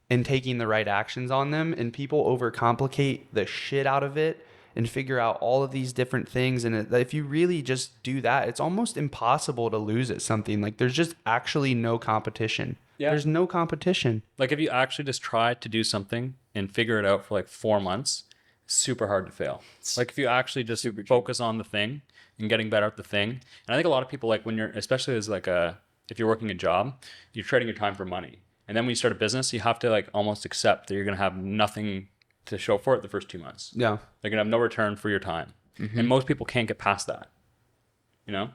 and taking the right actions on them. And people overcomplicate the shit out of it and figure out all of these different things. And if you really just do that, it's almost impossible to lose at something. Like, there's just actually no competition. Yeah. There's no competition. Like, if you actually just try to do something and figure it out for like 4 months, it's super hard to fail. Like, if you actually just focus on the thing and getting better at the thing. And I think a lot of people, like, when you're, especially as like if you're working a job, you're trading your time for money. And then when you start a business, you have to like almost accept that you're going to have nothing to show for it the first 2 months. Yeah. They're going to have no return for your time. And most people can't get past that, you know?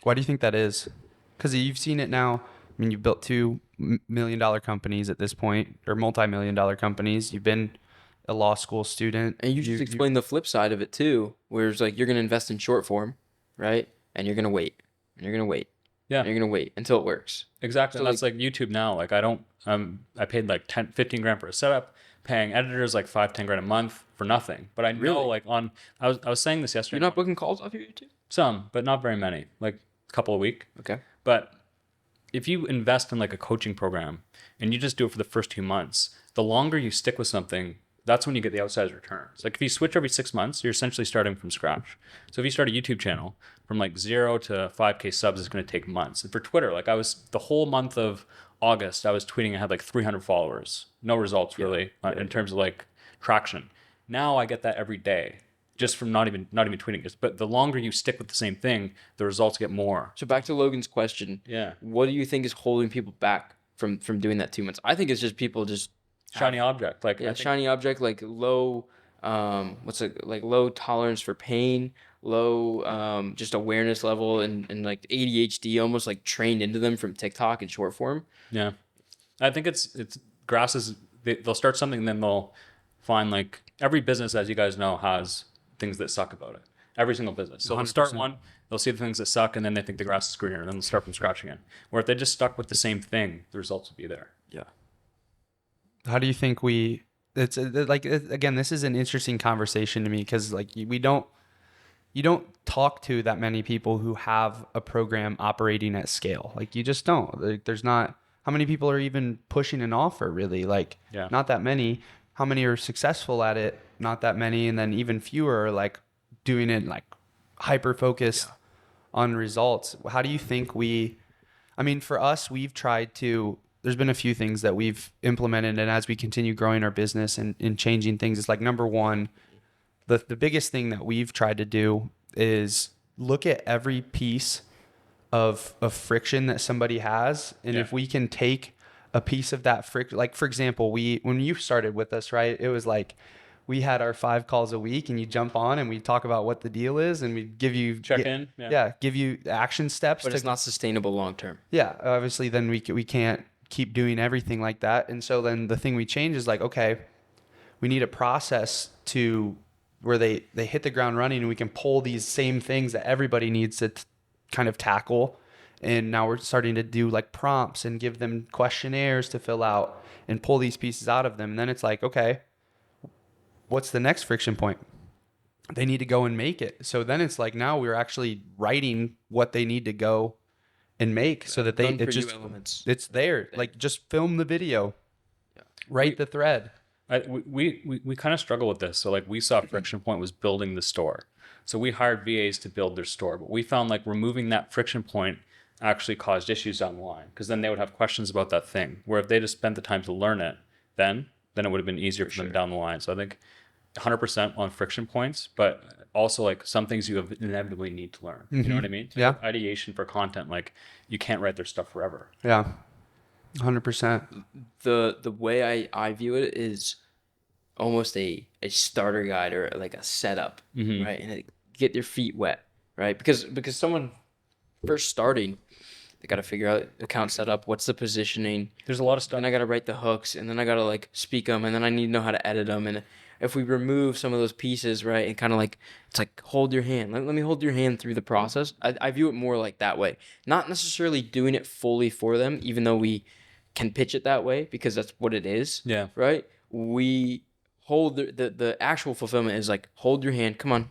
Why do you think that is? Because you've seen it now. I mean, you've built $2 million companies at this point, or multi-million-dollar companies. You've been a law school student. And you just explained the flip side of it too, where it's like you're going to invest in short form, right? And you're going to wait. And you're going to wait. Yeah. And you're going to wait until it works. Exactly. So And that's like YouTube now. Like I don't, I paid like 10, 15 grand for a setup, paying editors like 5, 10 grand a month for nothing. But I know Really? like I was saying this yesterday. You're not booking calls off your YouTube? Some, but not very many, like a couple a week. Okay. But if you invest in like a coaching program and you just do it for the first 2 months, the longer you stick with something, that's when you get the outsized returns. Like if you switch every 6 months, you're essentially starting from scratch. So if you start a YouTube channel from like 0 to 5K subs, it's going to take months. And for Twitter, like the whole month of August, I was tweeting, I had like 300 followers, no results really in terms of like traction. Now I get that every day just from not even tweeting it. But the longer you stick with the same thing, the results get more. So back to Logan's question. Yeah. What do you think is holding people back from doing that 2 months? I think it's just people just Shiny object. Like, yeah, shiny object, like low, low tolerance for pain, low, just awareness level, and like ADHD almost like trained into them from TikTok and short form. Yeah. I think it's grasses. They'll start something and then they'll find like every business, as you guys know, has things that suck about it. Every single business. So they'll start one, they'll see the things that suck, and then they think the grass is greener, and then they'll start from scratch again. Where if they just stuck with the same thing, the results would be there. Yeah. How do you think again, this is an interesting conversation to me because like you don't talk to that many people who have a program operating at scale. Like you just don't. Like, there's not, how many people are even pushing an offer really? Like not that many. How many are successful at it? Not that many. And then even fewer are like doing it like hyper focused on results. How do you think for us, we've tried to, there's been a few things that we've implemented, and as we continue growing our business and changing things, it's like number one, the biggest thing that we've tried to do is look at every piece of friction that somebody has, and if we can take a piece of that friction, like for example, when you started with us, right, it was like we had our 5 calls a week, and you jump on and we talk about what the deal is, and we give you give you action steps, but it's not sustainable long term. Yeah, obviously, then we can't keep doing everything like that. And so then the thing we change is like, okay, we need a process to where they hit the ground running, and we can pull these same things that everybody needs to kind of tackle. And now we're starting to do like prompts and give them questionnaires to fill out and pull these pieces out of them. And then it's like, okay, what's the next friction point? They need to go and make it. So then it's like, now we're actually writing what they need to go and make so that it's there. Like just film the video, write the thread. We kind of struggle with this. So like we saw friction point was building the store. So we hired VAs to build their store, but we found like removing that friction point actually caused issues down the line, because then they would have questions about that thing, where if they just spent the time to learn it, then it would have been easier for them down the line. So I think 100% on friction points, but also like some things you inevitably need to learn. You know what I mean? Yeah. Ideation for content, like you can't write their stuff forever. Yeah. 100%. The way I view it is almost a starter guide or like a setup, right? And get your feet wet, right? Because someone first starting, they got to figure out account setup. What's the positioning? There's a lot of stuff. Then I got to write the hooks, and then I got to like speak them, and then I need to know how to edit them. And if we remove some of those pieces, right, and kind of like, it's like hold your hand. Let me hold your hand through the process. I view it more like that way. Not necessarily doing it fully for them, even though we can pitch it that way because that's what it is. Yeah. Right? We hold the actual fulfillment is like, hold your hand. Come on.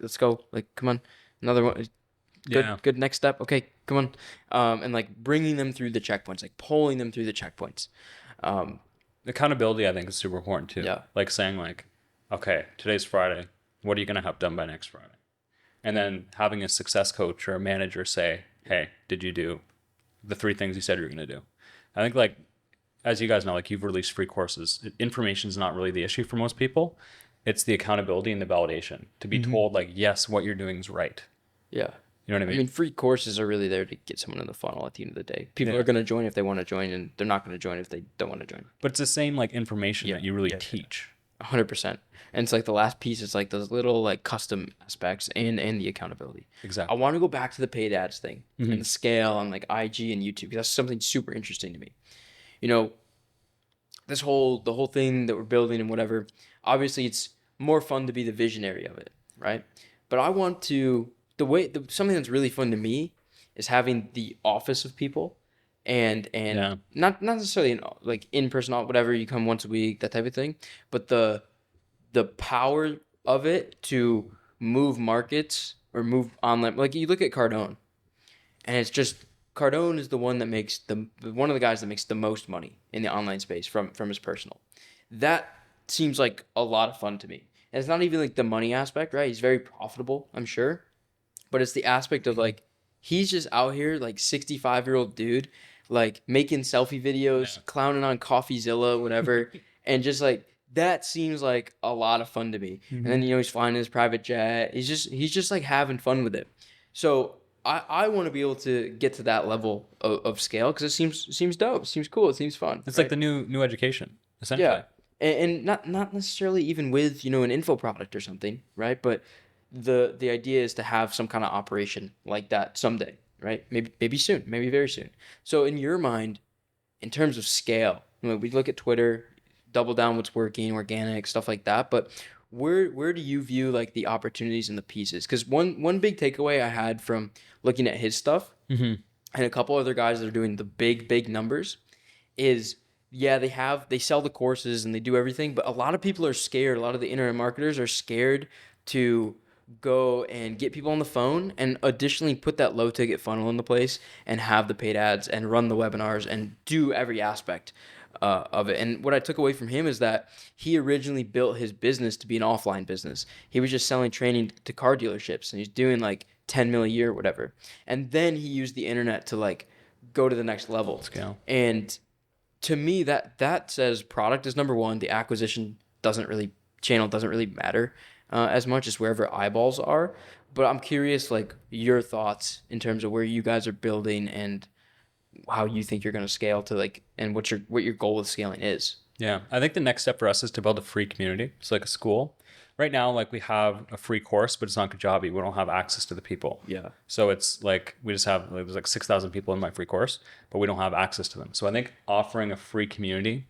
Let's go. Like, come on. Another one. Good next step. Okay, come on. And like bringing them through the checkpoints, like pulling them through the checkpoints. Accountability, I think, is super important too. Yeah. Like saying like, okay, today's Friday. What are you going to have done by next Friday? And then having a success coach or a manager say, hey, did you do the 3 things you said you were going to do? I think like, as you guys know, like you've released free courses. Information is not really the issue for most people. It's the accountability and the validation to be told like, yes, what you're doing is right. Yeah. You know what I I mean? mean, free courses are really there to get someone in the funnel at the end of the day. People Yeah. are going to join if they want to join, and they're not going to join if they don't want to join. But it's the same like information Yeah. that you really Yeah. teach. 100%. And it's like the last piece is like those little like custom aspects and the accountability. Exactly. I want to go back to the paid ads thing Mhm. and the scale on like IG and YouTube because that's something super interesting to me. You know, the whole thing that we're building and whatever, obviously it's more fun to be the visionary of it, right? But I want to something that's really fun to me is having the office of people and Yeah. not necessarily like in person, whatever, you come once a week, that type of thing, but the power of it to move markets or move online. Like you look at Cardone, and it's just Cardone is the one that makes one of the guys that makes the most money in the online space from his personal. That seems like a lot of fun to me. And it's not even like the money aspect, right? He's very profitable, I'm sure, but it's the aspect of like he's just out here like 65-year-old dude, like making selfie videos, clowning on CoffeeZilla, whatever, and just like that seems like a lot of fun to me. And then he's flying in his private jet. He's just like having fun with it. So I want to be able to get to that level of scale because it seems dope. It seems cool. It seems fun. It's like the new education, essentially. Yeah. And not necessarily even with, an info product or something, right? But the idea is to have some kind of operation like that someday, right? Maybe soon, maybe very soon. So in your mind, in terms of scale, we look at Twitter, double down what's working, organic, stuff like that. But where do you view like the opportunities and the pieces? Because one big takeaway I had from looking at his stuff Mm-hmm. and a couple other guys that are doing the big numbers is they sell the courses and they do everything, but a lot of people are scared. A lot of the internet marketers are scared to go and get people on the phone and additionally put that low ticket funnel into place and have the paid ads and run the webinars and do every aspect of it. And what I took away from him is that he originally built his business to be an offline business. He was just selling training to car dealerships and he's doing like 10 mil a year or whatever. And then he used the internet to like go to the next level. Scale. And to me, that says product is number one. The acquisition channel doesn't really matter as much as wherever eyeballs are. But I'm curious, like your thoughts in terms of where you guys are building and how you think you're going to scale to like, and what your goal with scaling is. Yeah, I think the next step for us is to build a free community. It's like a school. Right now, like we have a free course, but it's not Kajabi. We don't have access to the people. Yeah. So it's like we just have there's like 6,000 people in my free course, but we don't have access to them. So I think offering a free community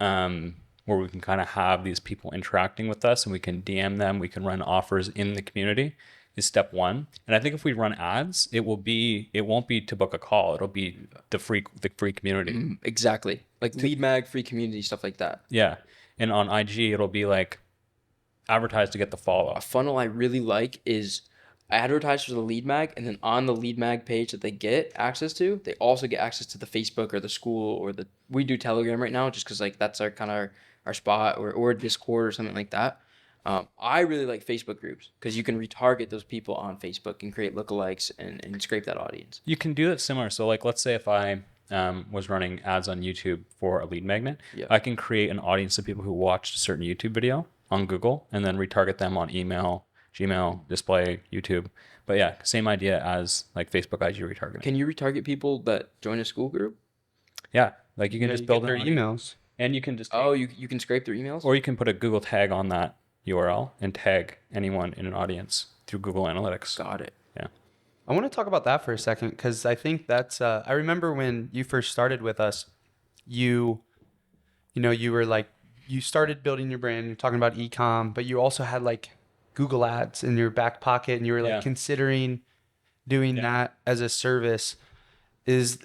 where we can kind of have these people interacting with us and we can DM them, we can run offers in the community is step one. And I think if we run ads, it won't be to book a call. It'll be the free community. Exactly. Like lead mag, free community, stuff like that. Yeah. And on IG, it'll be like advertise to get the follow. A funnel I really like is advertise for the lead mag, and then on the lead mag page that they get access to, they also get access to the Facebook or the school or we do Telegram right now just because like that's our kind of our spot or Discord or something like that. I really like Facebook groups because you can retarget those people on Facebook and create lookalikes and scrape that audience. You can do it similar. So like, let's say if I was running ads on YouTube for a lead magnet, I can create an audience of people who watched a certain YouTube video on Google and then retarget them on email, Gmail, display, YouTube. But yeah, same idea as like Facebook IG retargeting. Can you retarget people that join a school group? Yeah, like you can just build their emails. And you can just you can scrape their emails? or you can put a Google tag on that URL and tag anyone in an audience through Google Analytics. Got it. Yeah. I want to talk about that for a second because I think that's. I remember when you first started with us, you were like you started building your brand. You're talking about e-com, but you also had like Google Ads in your back pocket, and you were like considering doing that as a service. Is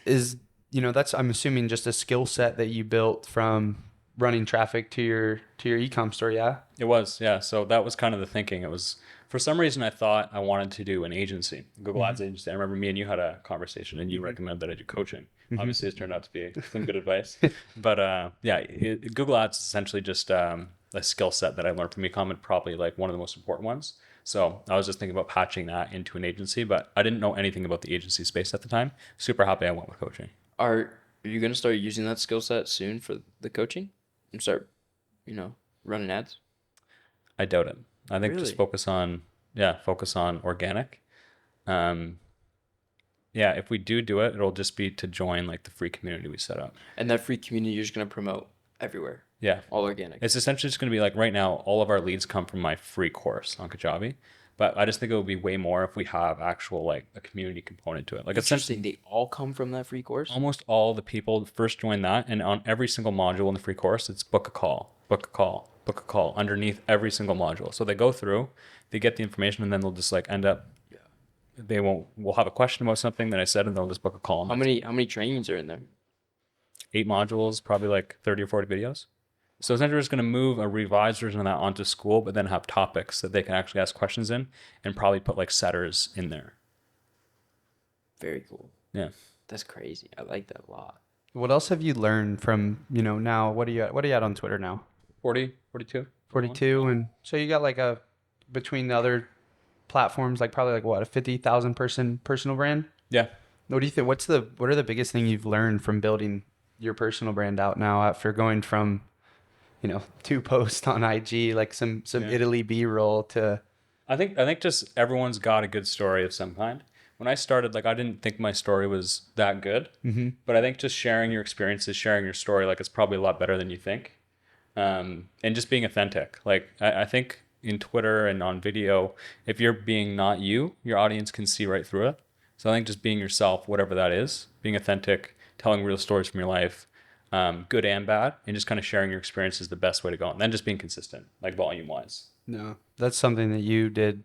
that's I'm assuming just a skill set that you built from running traffic to your e-com store. Yeah. It was, yeah. So that was kind of the thinking. It was, for some reason, I thought I wanted to do an agency, Google Ads agency. I remember me and you had a conversation and you recommended that I do coaching. Obviously, it's turned out to be some good advice. But Google Ads is essentially just a skill set that I learned from e-com and probably like one of the most important ones. So I was just thinking about patching that into an agency, but I didn't know anything about the agency space at the time. Super happy I went with coaching. Are you going to start using that skill set soon for the coaching and start, running ads? I doubt it. I think Really? just focus on organic. yeah, if we do it, it'll just be to join like the free community we set up. And that free community you're just going to promote everywhere. Yeah. All organic. It's essentially just going to be like right now, all of our leads come from my free course on Kajabi. But I just think it would be way more if we have actual like a community component to it. Like essentially, they all come from that free course. Almost all the people first join that, and on every single module in the free course, it's book a call, book a call, book a call underneath every single module. So they go through, they get the information, and then they'll just like end up. Yeah. We'll have a question about something that I said, and they'll just book a call. How many trainings are in there? 8 modules, probably like 30 or 40 videos. So essentially, we're just going to move a revised version of that onto school, but then have topics that they can actually ask questions in, and probably put like setters in there. Very cool. Yeah, that's crazy. I like that a lot. What else have you learned from, now? What are you at on Twitter now? 40, 42. 42, and so you got like between the other platforms, like probably like what, a 50,000 person personal brand? Yeah. What do you think? What are the biggest thing you've learned from building your personal brand out now after going from 2 posts on IG, like some Italy B-roll to... I think just everyone's got a good story of some kind. When I started, like I didn't think my story was that good, but I think just sharing your experiences, sharing your story, like it's probably a lot better than you think. And just being authentic. Like I think in Twitter and on video, if you're being not you, your audience can see right through it. So I think just being yourself, whatever that is, being authentic, telling real stories from your life, good and bad, and just kind of sharing your experience is the best way to go. And then just being consistent, like volume wise. No, that's something that you did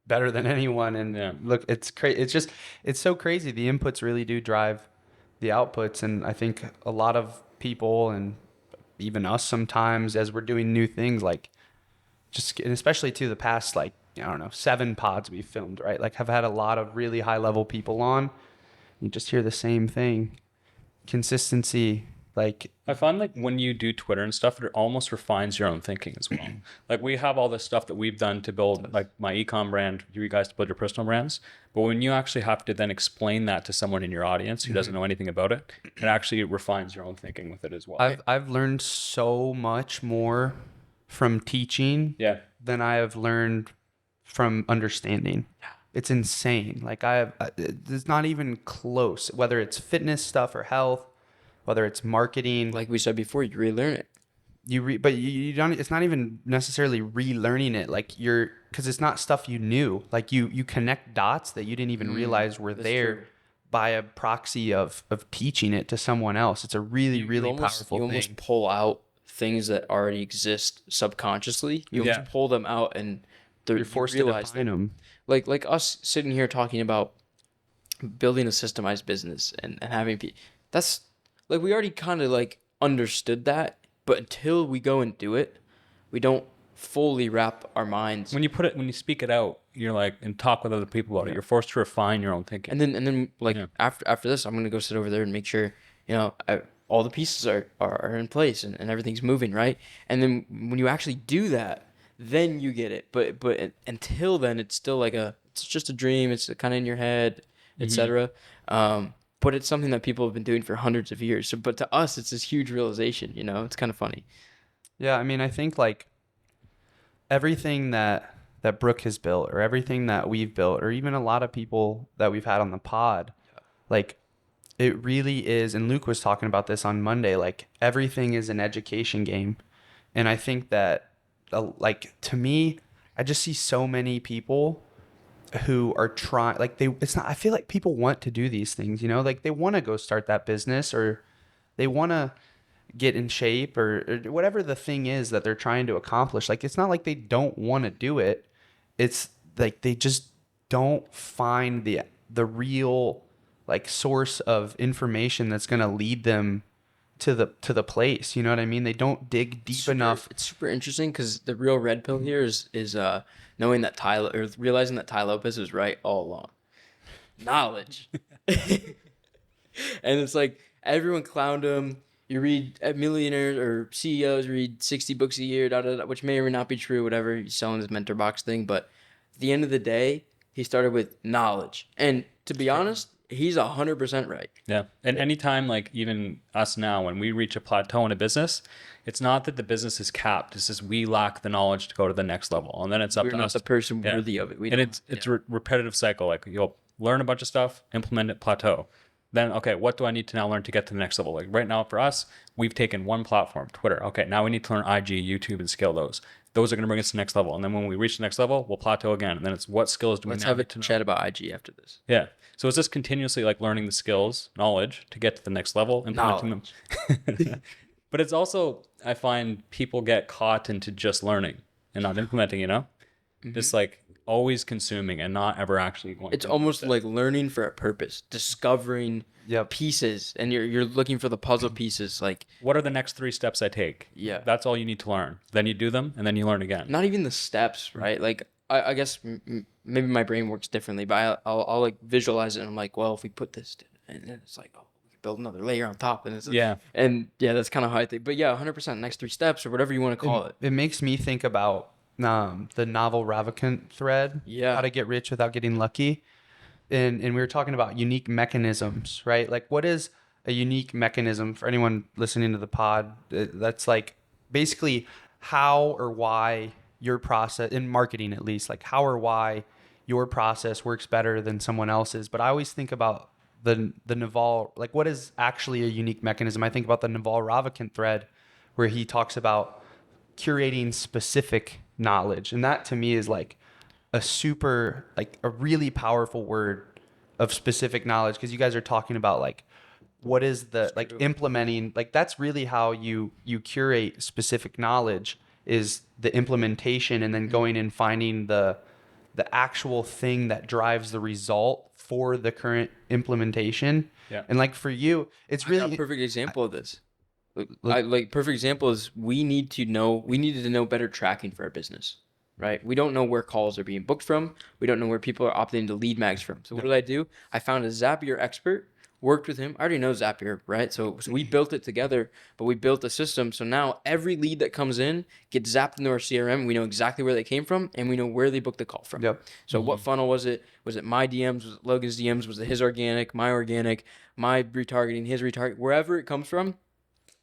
better than anyone. And look, it's crazy. It's so crazy. The inputs really do drive the outputs. And I think a lot of people, and even us sometimes, as we're doing new things, like and especially to the past, like, 7 pods we filmed, right? Like have had a lot of really high level people on. You just hear the same thing. Consistency. Like I find like when you do Twitter and stuff, it almost refines your own thinking as well. Like we have all this stuff that we've done to build like my ecom brand, you guys to build your personal brands. But when you actually have to then explain that to someone in your audience who doesn't know anything about it, it actually refines your own thinking with it as well. I've learned so much more from teaching than I have learned from understanding. It's insane. Like it's not even close, whether it's fitness stuff or health, whether it's marketing. Like we said before, you relearn it. But you don't. It's not even necessarily relearning it. Like because it's not stuff you knew. Like you connect dots that you didn't even realize were there true. By a proxy of teaching it to someone else. It's a really powerful thing. You almost pull out things that already exist subconsciously. You almost pull them out, and you're forced to define them. Like us sitting here talking about building a systemized business and having people. That's like we already kind of like understood that, but until we go and do it, we don't fully wrap our minds. When you speak it out, you're like, and talk with other people about it, you're forced to refine your own thinking. And then like after this, I'm gonna go sit over there and make sure all the pieces are in place and everything's moving right. And then when you actually do that, then you get it. But until then, it's still like it's just a dream. It's kind of in your head, etc. But it's something that people have been doing for hundreds of years. So, but to us, it's this huge realization. It's kind of funny. Yeah, I mean, I think like everything that Brook has built, or everything that we've built, or even a lot of people that we've had on the pod, like it really is. And Luke was talking about this on Monday. Like everything is an education game, and I think that like to me, I just see so many people who are trying, like I feel like people want to do these things, like they want to go start that business, or they want to get in shape, or whatever the thing is that they're trying to accomplish. Like, it's not like they don't want to do it. It's like, they just don't find the real like source of information that's going to lead them to the place. You know what I mean? They don't dig deep enough. It's super interesting because the real red pill here is knowing that realizing that Ty Lopez was right all along. Knowledge. And it's like everyone clowned him. You read millionaires or CEOs read 60 books a year, which may or may not be true, whatever. He's selling his mentor box thing. But at the end of the day, he started with knowledge. And to be honest, he's 100% right. Yeah. And anytime, like even us now, when we reach a plateau in a business, it's not that the business is capped. It's just we lack the knowledge to go to the next level. And then it's up to us. We're not the person worthy of it. It's a repetitive cycle. Like learn a bunch of stuff, implement it, plateau. Then, okay, what do I need to now learn to get to the next level? Like right now for us, we've taken one platform, Twitter. Okay, now we need to learn IG, YouTube, and scale those. Those are going to bring us to the next level. And then when we reach the next level, we'll plateau again. And then it's what skills do we Let's now have a need to know? chat about IG after this. Yeah. So it's just continuously like learning the skills, knowledge to get to the next level, implementing them. But it's also, I find people get caught into just learning and not implementing, you know? Just like always consuming and not ever actually going. It's almost like learning for a purpose, discovering pieces, and you're looking for the puzzle pieces. Like, what are the next 3 steps I take? Yeah. That's all you need to learn. Then you do them and then you learn again. not even the steps, right? Like, I guess maybe my brain works differently, but I'll like visualize it, and I'm like, well, if we put this, and then it's like, oh, we can build another layer on top, and it's that's kind of how I think. But yeah, 100% next 3 steps or whatever you want to call it. It makes me think about the novel Ravikant thread, how to get rich without getting lucky. And we were talking about unique mechanisms, right? Like, what is a unique mechanism for anyone listening to the pod? That's like basically how or why your process, in marketing at least, like how or why your process works better than someone else's. But I always think about the Naval, like what is actually a unique mechanism? I think about the Naval Ravikant thread where he talks about curating specific knowledge. And that to me is like a really powerful word of specific knowledge, because you guys are talking about like what is the like implementing, like that's really how you curate specific knowledge, is the implementation, and then going and finding the actual thing that drives the result for the current implementation. And like for you, it's really a perfect example of this. Perfect example is we needed to know better tracking for our business, right? We don't know where calls are being booked from. We don't know where people are opting to lead mags from. So what did I do? I found a Zapier expert, worked with him. I already know Zapier, right? So we built it together, but we built a system. So now every lead that comes in gets zapped into our CRM. We know exactly where they came from, and we know where they booked the call from. So what funnel was it? Was it my DMs? Was it Logan's DMs? Was it his organic, my retargeting, his retarget? Wherever it comes from,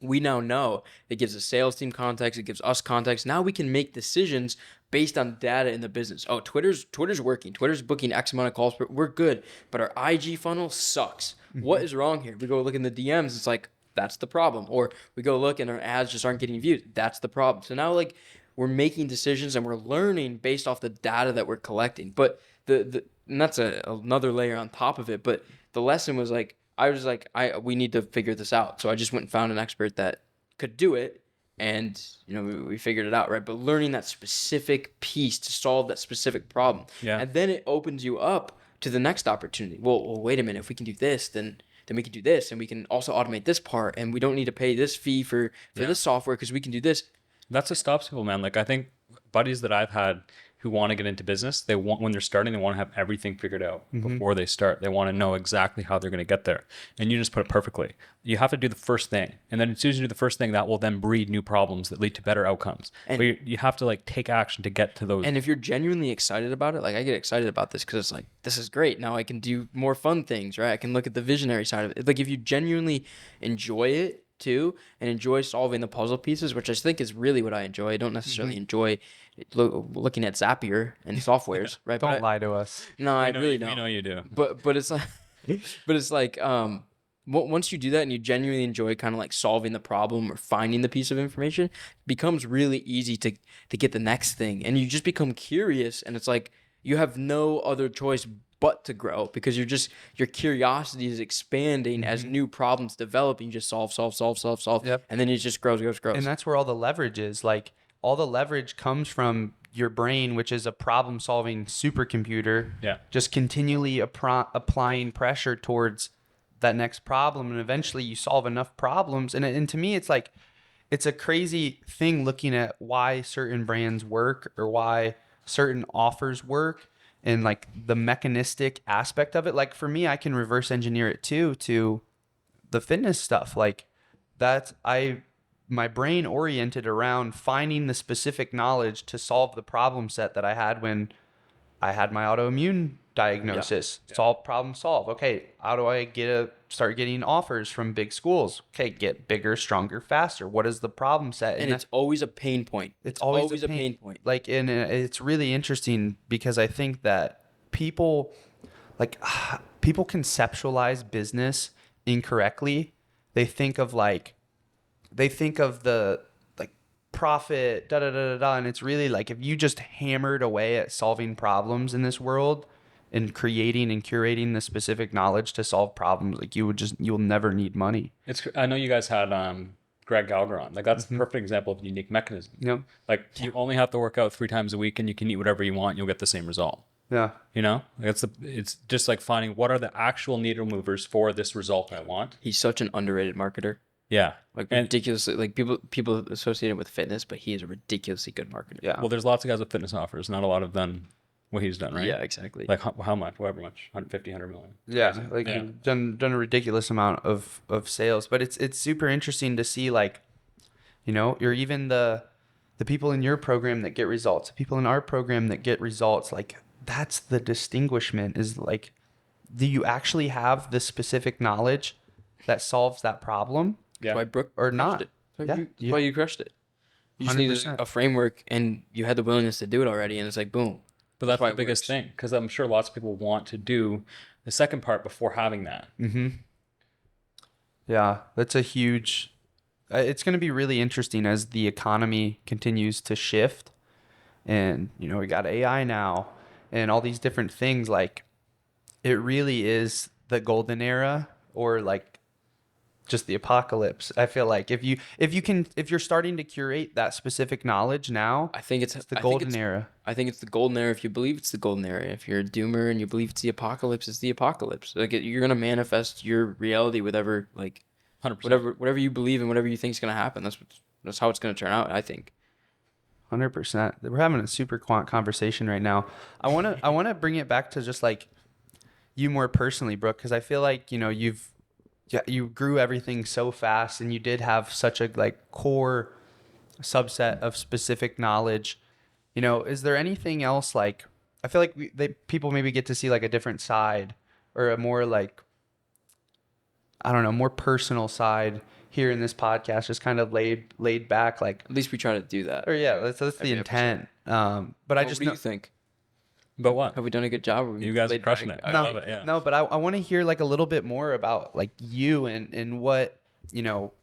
we now know. It gives the sales team context. It gives us context. Now we can make decisions based on data in the business. Oh, Twitter's working. Twitter's booking X amount of calls. We're good. But our IG funnel sucks. What is wrong here? We go look in the DMs. It's like, that's the problem. Or we go look and our ads just aren't getting views. That's the problem. So now like we're making decisions and we're learning based off the data that we're collecting. But and that's another layer on top of it. But the lesson was like, I was like, we need to figure this out. So I just went and found an expert that could do it, and we figured it out, right? But learning that specific piece to solve that specific problem, and then it opens you up to the next opportunity. Well, wait a minute. If we can do this, then we can do this, and we can also automate this part, and we don't need to pay this fee for this software because we can do this. That's what stops people, man. Like I think buddies that I've had who want to get into business, when they're starting, they want to have everything figured out before they start. They want to know exactly how they're going to get there. And you just put it perfectly. You have to do the first thing. And then as soon as you do the first thing, that will then breed new problems that lead to better outcomes. And but you have to like take action to get to those. And if you're genuinely excited about it, like I get excited about this because it's like, this is great. Now I can do more fun things, right? I can look at the visionary side of it. Like if you genuinely enjoy it too and enjoy solving the puzzle pieces, which I think is really what I enjoy. I don't necessarily enjoy looking at Zapier and softwares, right? Don't lie to us. No, I really don't. We know you do. But it's like, once you do that and you genuinely enjoy kind of like solving the problem or finding the piece of information, it becomes really easy to get the next thing, and you just become curious, and it's like you have no other choice but to grow because your curiosity is expanding as new problems develop, and you just solve, and then it just grows. And that's where all the leverage is. Like all the leverage comes from your brain, which is a problem-solving supercomputer. Just continually applying pressure towards that next problem, and eventually you solve enough problems. And to me, it's like it's a crazy thing looking at why certain brands work or why certain offers work. And like the mechanistic aspect of it, like for me, I can reverse engineer it too to the fitness stuff. Like my brain oriented around finding the specific knowledge to solve the problem set that I had when I had my autoimmune diagnosis. Problem solve. Okay, how do I start getting offers from big schools? Okay, get bigger, stronger, faster. What is the problem set? And it's always a pain point. It's always a pain point. Like, and it's really interesting because I think that people, like people conceptualize business incorrectly. They think of the like profit, da da da da da, and it's really like if you just hammered away at solving problems in this world and creating and curating the specific knowledge to solve problems, like you'll never need money. I know you guys had Greg Gallagher on. Like that's a perfect example of a unique mechanism. Yep. Like you only have to work out 3 times a week and you can eat whatever you want, you'll get the same result. Yeah. You know? It's just like finding what are the actual needle movers for this result I want. He's such an underrated marketer. Yeah. Like ridiculously, like people associate him with fitness, but he is a ridiculously good marketer. Yeah. Well, there's lots of guys with fitness offers. Not a lot have done what he's done, right? Yeah, exactly. Like how much? However much. 150, 100 million. Yeah, like done a ridiculous amount of sales, but it's super interesting to see, like, you know, you're even the people in your program that get results, the people in our program that get results, like that's the distinguishment is like, do you actually have the specific knowledge that solves that problem? Yeah. That's why Brook Or crushed not. it. Yeah. That's why you crushed it. You just needed 100%. a framework, and you had the willingness to do it already, and it's like boom. But that's why the it biggest works. thing, because I'm sure lots of people want to do the second part before having that. Mm-hmm. Yeah, that's a huge. It's going to be really interesting as the economy continues to shift, and you know we got AI now, and all these different things. Like, it really is the golden era, or like just the apocalypse. I feel like if you're starting to curate that specific knowledge now, I think it's the golden era. I think it's the golden era if you believe it's the golden era. If you're a doomer and you believe it's the apocalypse. Like you're gonna manifest your reality, whatever 100%. whatever you believe and whatever you think is gonna happen. That's how it's gonna turn out. I think. 100%. We're having a super quant conversation right now. I wanna bring it back to just like you more personally, Brooke, because I feel like you grew everything so fast, and you did have such a like core subset of specific knowledge. You know, is there anything else, like I feel like people maybe get to see like a different side, or a more like, I don't know, more personal side here in this podcast, just kind of laid back, like, At least we try to do that. or yeah, that's the Every intent. But I What just do know, you think? But what? Have we done a good job? Or we You guys are laid crushing back? it. I no, love it. Yeah. no, but I want to hear like a little bit more about like you and what, you know,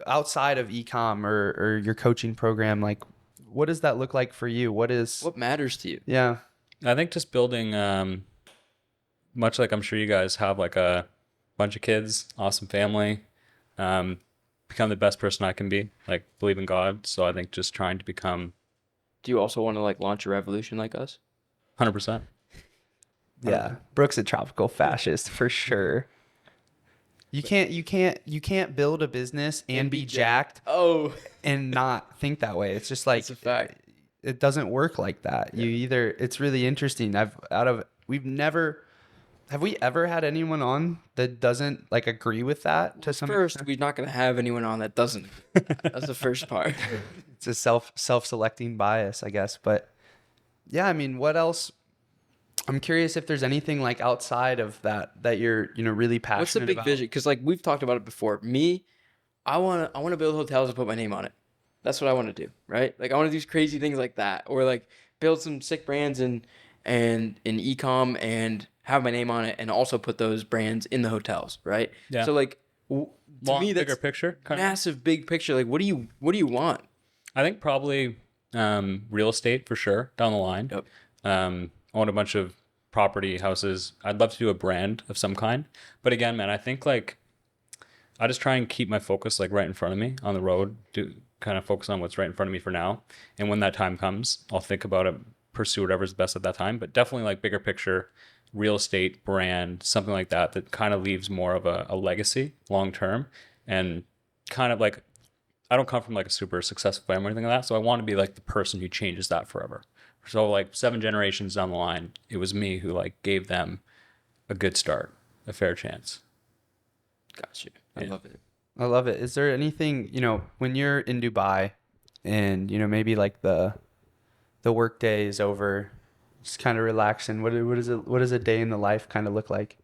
outside of ecom or your coaching program, like what does that look like for you? What matters to you? yeah. I think just building, much like I'm sure you guys have like a bunch of kids, awesome family, become the best person I can be, like believe in God. So I think just trying to become Do you also want to like launch a revolution like us? 100%. Yeah. Brooke's a tropical fascist for sure. You can't build a business and be jacked Oh, and not think that way. It's just like it's a fact. it doesn't work like that. It's really interesting. Have we ever had anyone on that doesn't like agree with that to some First, extent? we're not gonna have anyone on that doesn't. That's the first part. It's a self-selecting bias, I guess. But yeah, I mean, what else? I'm curious if there's anything like outside of that you're really passionate about. What's the big vision? Because like we've talked about it before. I want to build hotels and put my name on it. That's what I want to do, right? Like I want to do crazy things like that, or like build some sick brands in e-com and have my name on it, and also put those brands in the hotels, right? Yeah. So like to me, that's bigger picture. Kind of. massive, big picture. Like what do you want? I think probably real estate for sure down the line. Yep. Own a bunch of property, houses. I'd love to do a brand of some kind. But again, man, I think like I just try and keep my focus like right in front of me on the road, to kind of focus on what's right in front of me for now. And when that time comes, I'll think about it, pursue whatever's best at that time. But definitely like bigger picture, real estate, brand, something like that kind of leaves more of a legacy long term. And kind of like, I don't come from like a super successful family or anything like that. So I want to be like the person who changes that forever. So like 7 generations down the line, it was me who like gave them a good start, a fair chance. Got you. I love it. I love it. Is there anything, when you're in Dubai and, maybe like the work day is over, just kind of relaxing, what does a day in the life kind of look like?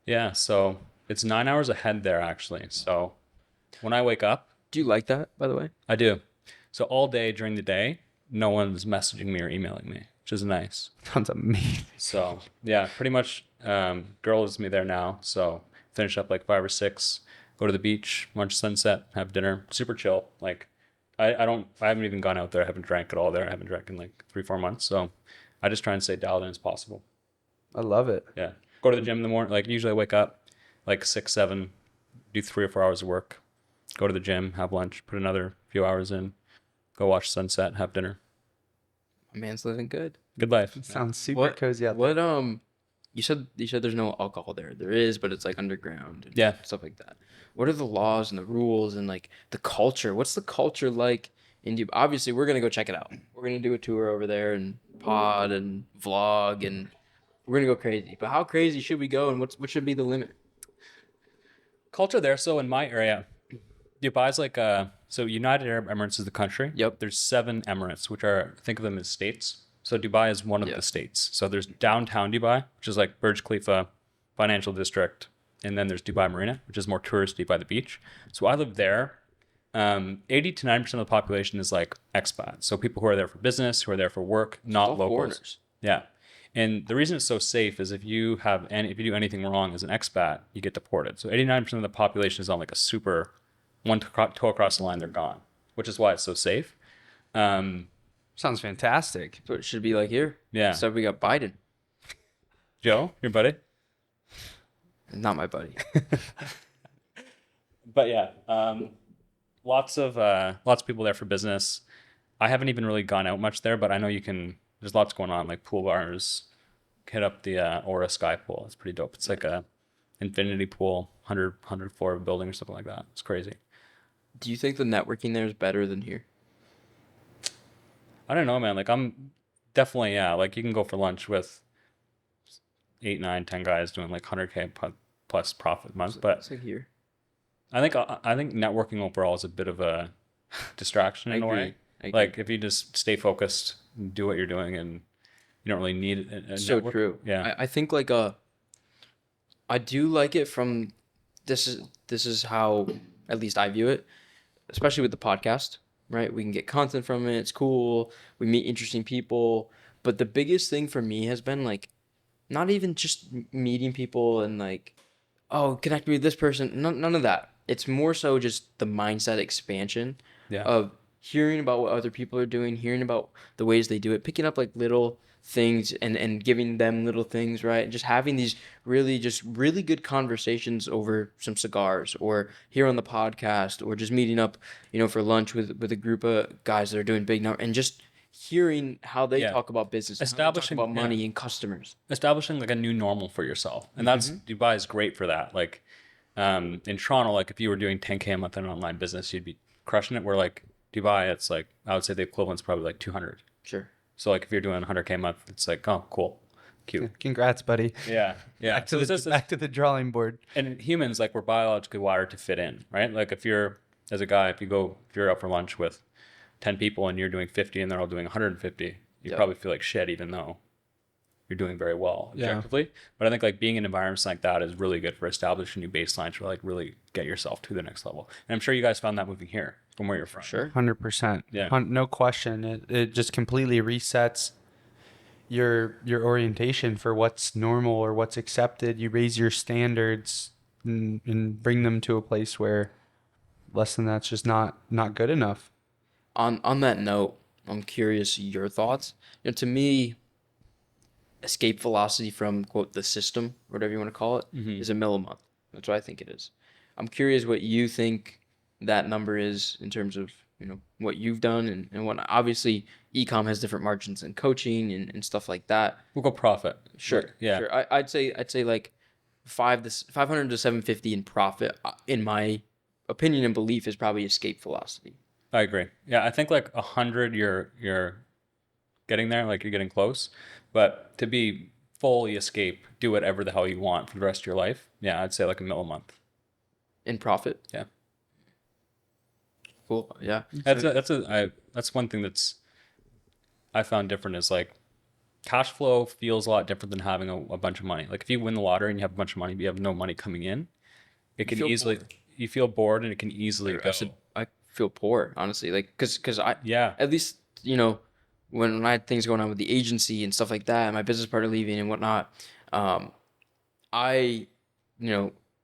Yeah, so it's 9 hours ahead there actually. So when I wake up, Do you like that, by the way? I do. So all day during the day, no one's messaging me or emailing me, which is nice. Sounds amazing. So yeah, pretty much Girl is me there now, so finish up like 5 or 6, go to the beach, watch sunset, have dinner, super chill. Like I haven't even gone out there. I haven't drank at all there. I haven't drank in like 3-4 months. So I just try and stay dialed in as possible. I love it. Yeah. Go to the gym in the morning. Like usually I wake up like 6, 7, do 3 or 4 hours of work, go to the gym, have lunch, put another few hours in, go watch sunset, have dinner. My man's living good. Good life. Sounds super cozy out there. What you said there's no alcohol there. There is, but it's like underground and Yeah. stuff like that. What are the laws and the rules and like the culture? What's the culture like in Dubai? Obviously, we're gonna go check it out. We're gonna do a tour over there and pod and vlog, and we're gonna go crazy. But how crazy should we go, and what should be the limit? Culture there. So in my area, Dubai's like so United Arab Emirates is the country. Yep. There's 7 emirates, which are, think of them as states. So Dubai is one of the states. So there's downtown Dubai, which is like Burj Khalifa financial district, and then there's Dubai Marina, which is more touristy by the beach. So I live there. 80 to 90% of the population is like expats. So people who are there for business, who are there for work, not all locals. foreigners. Yeah. And the reason it's so safe is if you do anything wrong as an expat, you get deported. So 89% of the population is on like a super one toe across the line, they're gone, which is why it's so safe. Sounds fantastic. So it should be like here. Yeah. So we got Biden. Joe, your buddy? Not my buddy. But yeah, lots of people there for business. I haven't even really gone out much there, but I know you can. There's lots going on, like pool bars. Hit up the Aura Sky Pool. It's pretty dope. It's like a infinity pool, 100 floor building or something like that. It's crazy. Do you think the networking there is better than here? I don't know, man. Like I'm definitely, yeah. Like you can go for lunch with 8, 9, 10 guys doing like 100K plus profit a month. But It's like here. I think networking overall is a bit of a distraction in a way. I agree. Like if you just stay focused, do what you're doing, and you don't really need a So network. true. Yeah. I think like I do like it from this is how at least I view it, especially with the podcast, right? We can get content from it. It's cool. We meet interesting people. But the biggest thing for me has been like not even just meeting people and like, oh, connect me with this person. None of that. It's more so just the mindset expansion of hearing about what other people are doing, hearing about the ways they do it, picking up like little things and giving them little things, right? And just having these really good conversations over some cigars or here on the podcast or just meeting up, for lunch with a group of guys that are doing big numbers and just hearing how they talk about business, Establishing how they talk about money and customers. Establishing like a new normal for yourself. And that's Dubai is great for that. Like in Toronto, like if you were doing 10K a month in an online business, you'd be crushing it. Where like Dubai, it's like I would say the equivalent's probably like 200. Sure. So like if you're doing 100K a month, it's like, oh, cool, cute. Congrats, buddy. Yeah. Back to the drawing board. And humans, like we're biologically wired to fit in, right? Like if you're as a guy, if you're out for lunch with 10 people and you're doing 50 and they're all doing 150, you probably feel like shit, even though you're doing very well objectively. But I think like being in environments like that is really good for establishing new baselines to like really get yourself to the next level. And I'm sure you guys found that moving here from where you're from. Sure. 100%. Yeah. No question. It just completely resets your orientation for what's normal or what's accepted. You raise your standards and bring them to a place where less than that's just not good enough. On that note, I'm curious your thoughts. To me, escape velocity from quote the system, whatever you want to call it, is $1 million a month. That's what I think it is. I'm curious what you think that number is in terms of what you've done and what. Obviously, e-com has different margins and coaching and stuff like that. We'll go profit. Sure. Like, yeah. Sure. I'd say like 500 to 750 in profit. In my opinion and belief, is probably escape velocity. I agree. Yeah, I think like 100, you're getting there, like you're getting close. But to be fully escape, do whatever the hell you want for the rest of your life. Yeah, I'd say like $1 million a month. In profit. Yeah. Cool. Yeah. That's one thing that's I found different is like cash flow feels a lot different than having a bunch of money. Like if you win the lottery and you have a bunch of money, but you have no money coming in, it can easily you feel bored and it can easily go. I feel poor, honestly. Like, cause I at least when I had things going on with the agency and stuff like that, and my business partner leaving and whatnot, I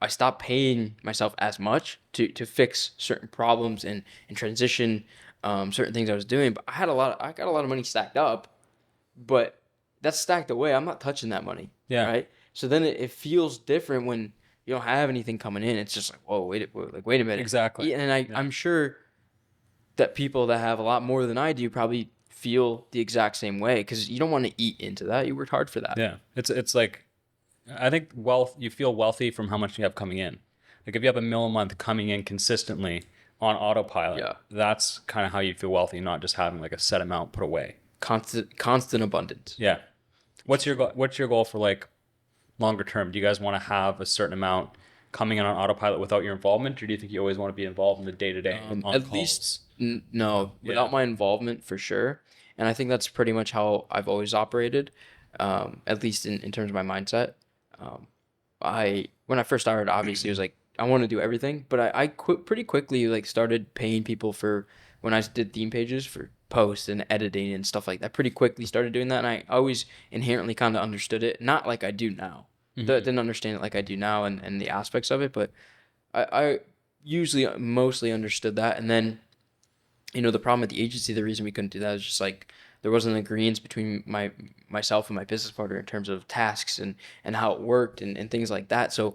stopped paying myself as much to fix certain problems and transition certain things I was doing. But I got a lot of money stacked up, but that's stacked away. I'm not touching that money. Yeah. Right. So then it feels different when you don't have anything coming in. It's just like, whoa, wait a minute. Exactly. And I'm sure that people that have a lot more than I do probably feel the exact same way, because you don't want to eat into that. You worked hard for that. Yeah. It's like, I think you feel wealthy from how much you have coming in. Like if you have $1 million a month coming in consistently on autopilot, that's kind of how you feel wealthy, not just having like a set amount put away. Constant abundance. Yeah. What's your goal for like longer term? Do you guys want to have a certain amount coming in on autopilot without your involvement, or do you think you always want to be involved in the day to day? At least no, without my involvement for sure. And I think that's pretty much how I've always operated, at least in terms of my mindset. When I first started, obviously it was like I want to do everything, but I pretty quickly like started paying people for when I did theme pages for posts and editing and stuff like that. Pretty quickly started doing that, and I always inherently kind of understood it, not like I do now. Didn't understand it like I do now, and the aspects of it, but I usually mostly understood that. And then, the problem with the agency, the reason we couldn't do that is just like there wasn't an agreement between myself and my business partner in terms of tasks and how it worked and things like that. So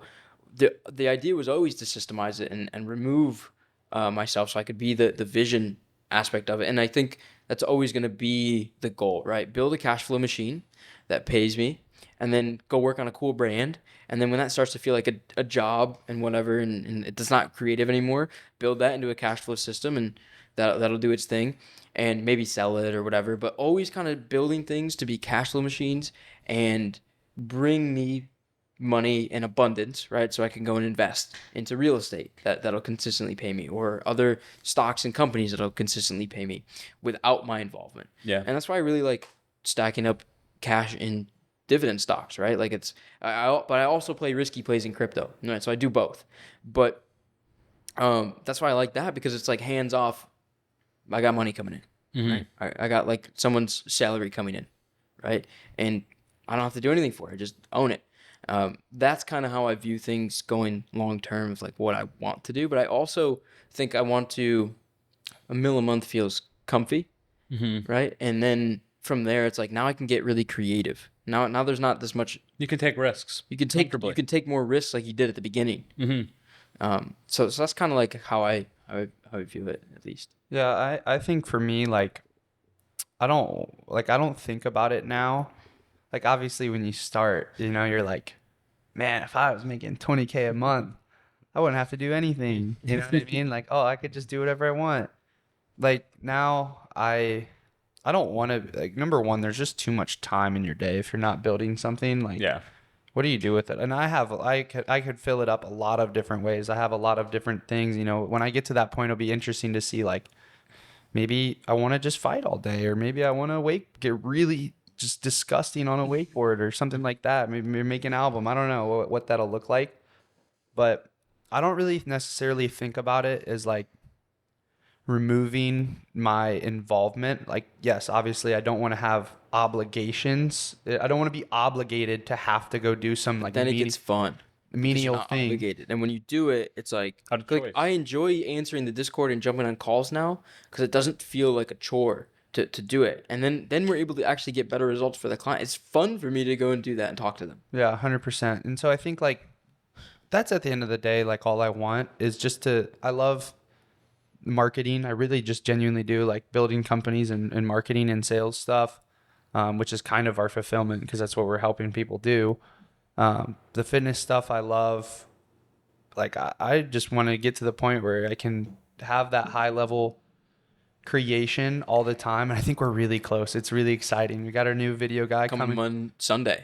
the idea was always to systemize it and remove myself so I could be the vision aspect of it. And I think that's always going to be the goal, right? Build a cash flow machine that pays me, and then go work on a cool brand. And then when that starts to feel like a job and whatever, and it's not creative anymore, build that into a cash flow system, and that'll do its thing, and maybe sell it or whatever. But always kind of building things to be cash flow machines and bring me money in abundance, right? So I can go and invest into real estate that'll consistently pay me, or other stocks and companies that'll consistently pay me without my involvement. Yeah. And that's why I really like stacking up cash in dividend stocks, right? Like but I also play risky plays in crypto, right? So I do both. But that's why I like that, because it's like hands off. I got money coming in, right? I got like someone's salary coming in, right? And I don't have to do anything for it. I just own it. That's kind of how I view things going long term, of like what I want to do. But I also think I want to, $1 million a month feels comfy, right? And then from there, it's like now I can get really creative. Now there's not this much. You can take risks. You can take more risks like you did at the beginning. So that's kind of like how I view it, at least. Yeah, I think for me, like, I don't think about it now. Like, obviously when you start, you're like, man, if I was making $20K a month, I wouldn't have to do anything. You know what I mean? Like, oh, I could just do whatever I want. Like, now I don't want to, like, number one, there's just too much time in your day if you're not building something. Like, what do you do with it? And I could fill it up a lot of different ways. I have a lot of different things. When I get to that point, it'll be interesting to see, like, maybe I want to just fight all day, or maybe I want to get really just disgusting on a wakeboard or something like that. Maybe make an album. I don't know what that'll look like, but I don't really necessarily think about it as like removing my involvement. Like, yes, obviously I don't want to have obligations. I don't want to be obligated to have to go do some like then it gets fun. Menial thing. Obligated. And when you do it, it's like I enjoy answering the Discord and jumping on calls now, because it doesn't feel like a chore to do it. And then we're able to actually get better results for the client. It's fun for me to go and do that and talk to them. Yeah, 100%. And so I think like that's at the end of the day, like all I want is just I love marketing. I really just genuinely do like building companies and marketing and sales stuff, which is kind of our fulfillment, because that's what we're helping people do. The fitness stuff I love. Like I just want to get to the point where I can have that high level creation all the time, and I think we're really close. It's really exciting. We got our new video guy coming on Sunday.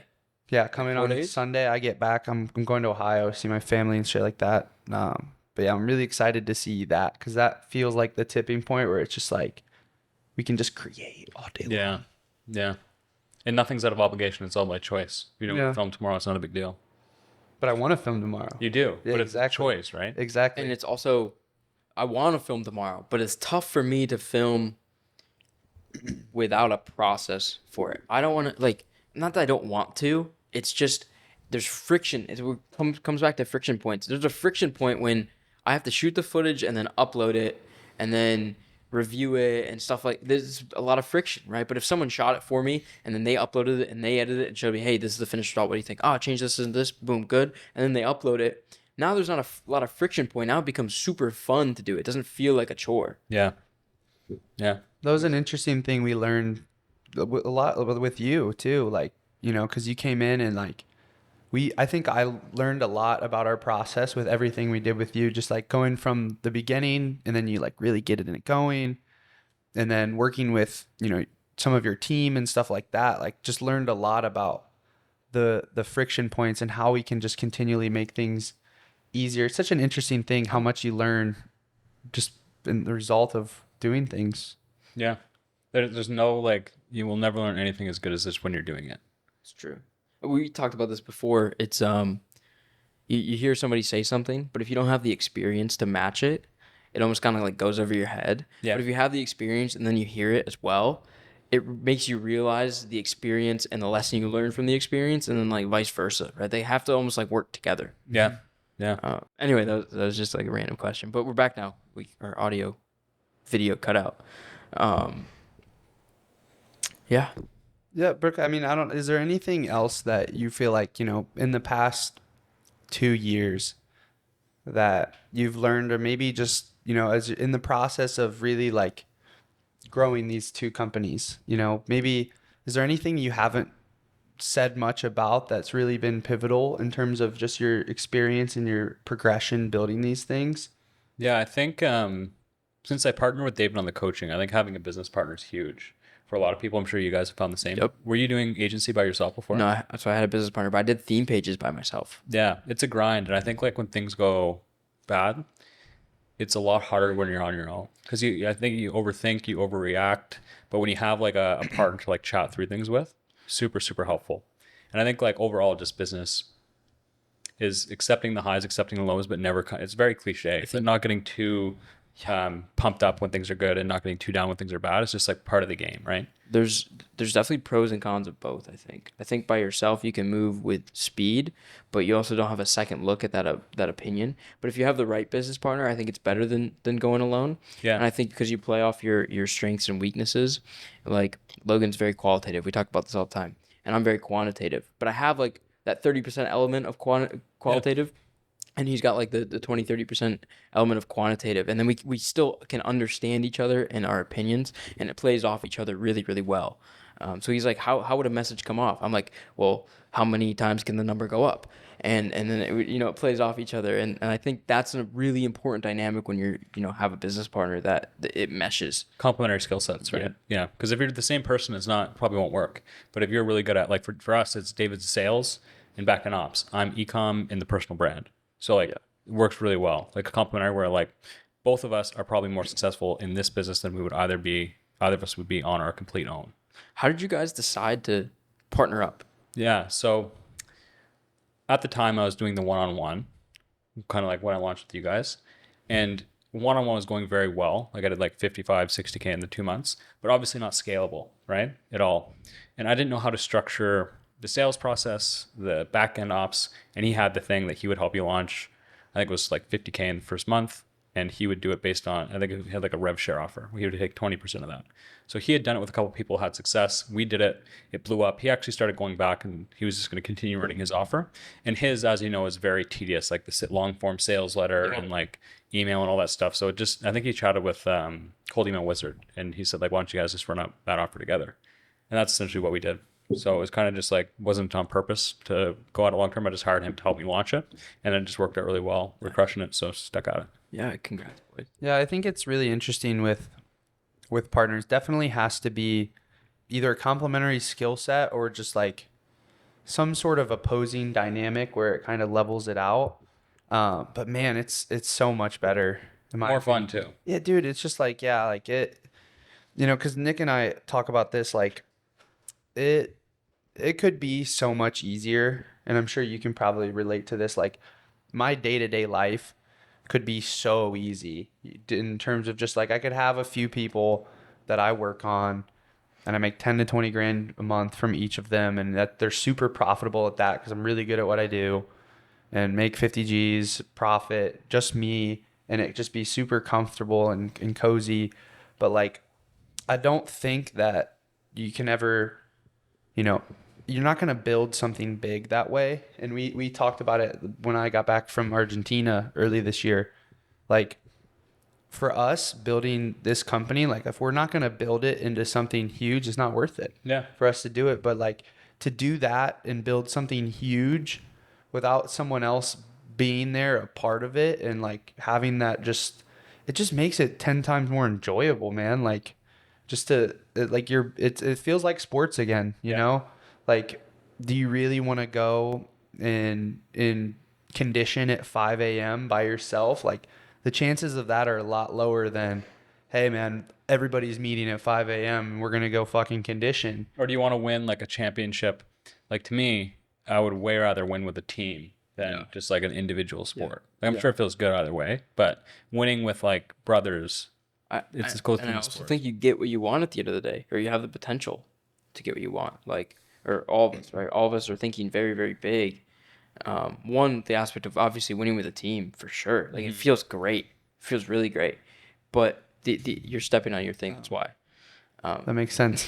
Yeah, coming on Sunday. I get back. I'm going to Ohio, see my family and shit like that. But yeah, I'm really excited to see that, because that feels like the tipping point where it's just like we can just create all day long. Yeah. And nothing's out of obligation. It's all by choice. If you don't film tomorrow, it's not a big deal. But I want to film tomorrow. You do, yeah, but exactly. It's a choice, right? Exactly. And it's also, I want to film tomorrow, but it's tough for me to film without a process for it. I don't want to, like, not that I don't want to. It's just, there's friction. Comes back to friction points. There's a friction point when I have to shoot the footage and then upload it and then review it and stuff like. There's a lot of friction, right? But if someone shot it for me and then they uploaded it and they edited it and showed me, hey, this is the finished result. What do you think? Oh, change this and this. Boom, good. And then they upload it. Now there's not a lot of friction point. Now it becomes super fun to do. It doesn't feel like a chore. Yeah. Yeah. That was an interesting thing we learned a lot with you too. Like, you know, because you came in and like I think I learned a lot about our process with everything we did with you, just like going from the beginning and then you like really get it going and then working with, you know, some of your team and stuff like that. Like just learned a lot about the friction points and how we can just continually make things easier. It's such an interesting thing how much you learn just in the result of doing things. Yeah. There's no like, you will never learn anything as good as this when you're doing it. It's true. We talked about this before. It's you hear somebody say something, but if you don't have the experience to match it, it almost kind of like goes over your head. Yeah. But if you have the experience and then you hear it as well, it makes you realize the experience and the lesson you learned from the experience, and then like vice versa, right? They have to almost like work together. Yeah. Yeah. Anyway, that was just like a random question, but we're back now. Our audio, video cut out. Yeah. Yeah, Brooke, I mean, is there anything else that you feel like, you know, in the past 2 years that you've learned, or maybe just, you know, as in the process of really like growing these two companies, you know, maybe is there anything you haven't said much about that's really been pivotal in terms of just your experience and your progression building these things? Yeah, I think since I partnered with David on the coaching, I think having a business partner is huge for a lot of people. I'm sure you guys have found the same. Yep. Were you doing agency by yourself before? No, so I had a business partner, but I did theme pages by myself. Yeah, it's a grind. And I think like when things go bad, it's a lot harder when you're on your own. Because I think you overthink, you overreact. But when you have like a partner to like chat through things with, super, super helpful. And I think like overall just business is accepting the highs, accepting the lows, but never, it's very cliche. It's not getting too pumped up when things are good and not getting too down when things are bad. It's just like part of the game, right? There's definitely pros and cons of both. I think by yourself you can move with speed, but you also don't have a second look at that opinion. But if you have the right business partner, I think it's better than going alone. Yeah. And I think because you play off your strengths and weaknesses, like Logan's very qualitative. We talk about this all the time, and I'm very quantitative. But I have like that 30% element of qualitative. Yeah. And he's got like the 20-30% element of quantitative, and then we still can understand each other and our opinions, and it plays off each other really, really well. So he's like, how would a message come off? I'm like, well, how many times can the number go up? And then it plays off each other, and I think that's a really important dynamic when you're have a business partner that it meshes. Complementary skill sets, right? Yeah. Because if you're the same person, probably won't work. But if you're really good at like for us, it's David's sales and back end ops. I'm ecom in the personal brand. So like it works really well. Like a complementary where like both of us are probably more successful in this business than we would either of us would be on our complete own. How did you guys decide to partner up? Yeah. So at the time I was doing the one-on-one, kind of like when I launched with you guys, and one-on-one was going very well. Like I did like 55, 60K in the 2 months, but obviously not scalable, right? At all. And I didn't know how to structure the sales process, the back end ops, and he had the thing that he would help you launch. I think it was like 50K in the first month, and he would do it based on, I think he had like a rev share offer. He would take 20% of that. So he had done it with a couple of people, had success. We did it. It blew up. He actually started going back, and he was just going to continue running his offer. And his, as you know, is very tedious, like the long form sales letter and like email and all that stuff. So I think he chatted with Cold Email Wizard, and he said like, why don't you guys just run up that offer together? And that's essentially what we did. So it was kind of just like, wasn't on purpose to go out long term. I just hired him to help me launch it. And it just worked out really well. We're crushing it. So stuck at it. Yeah, congrats. Yeah, I think it's really interesting with partners. Definitely has to be either a complementary skill set or just like some sort of opposing dynamic where it kind of levels it out. But man, it's so much better. More fun too. Yeah, dude, it's just like, yeah, like it, because Nick and I talk about this, like it could be so much easier, and I'm sure you can probably relate to this. Like my day-to-day life could be so easy in terms of just like I could have a few people that I work on and I make 10 to 20 grand a month from each of them, and that they're super profitable at that because I'm really good at what I do, and make 50 G's profit, just me, and it just be super comfortable and cozy. But like, I don't think that you can ever, you know, you're not going to build something big that way. And we talked about it when I got back from Argentina early this year. Like, for us building this company, like if we're not going to build it into something huge, it's not worth it for us to do it. But like to do that and build something huge without someone else being there, a part of it, and like having that, just, it just makes it 10 times more enjoyable, man. Like just to like it feels like sports again, you know? Like, do you really want to go and condition at 5 a.m. by yourself? Like, the chances of that are a lot lower than, hey man, everybody's meeting at 5 a.m. and we're gonna go fucking condition. Or do you want to win like a championship? Like, to me, I would way rather win with a team than just like an individual sport. Like, I'm sure it feels good either way, but winning with like brothers, it's as close to I a also sport. think you get what you want at the end of the day, or you have the potential to get what you want. Like, or all of us, right? All of us are thinking very, very big. One, the aspect of obviously winning with a team, for sure. Like, it feels great. It feels really great. But you're stepping on your thing. That's why. That makes sense.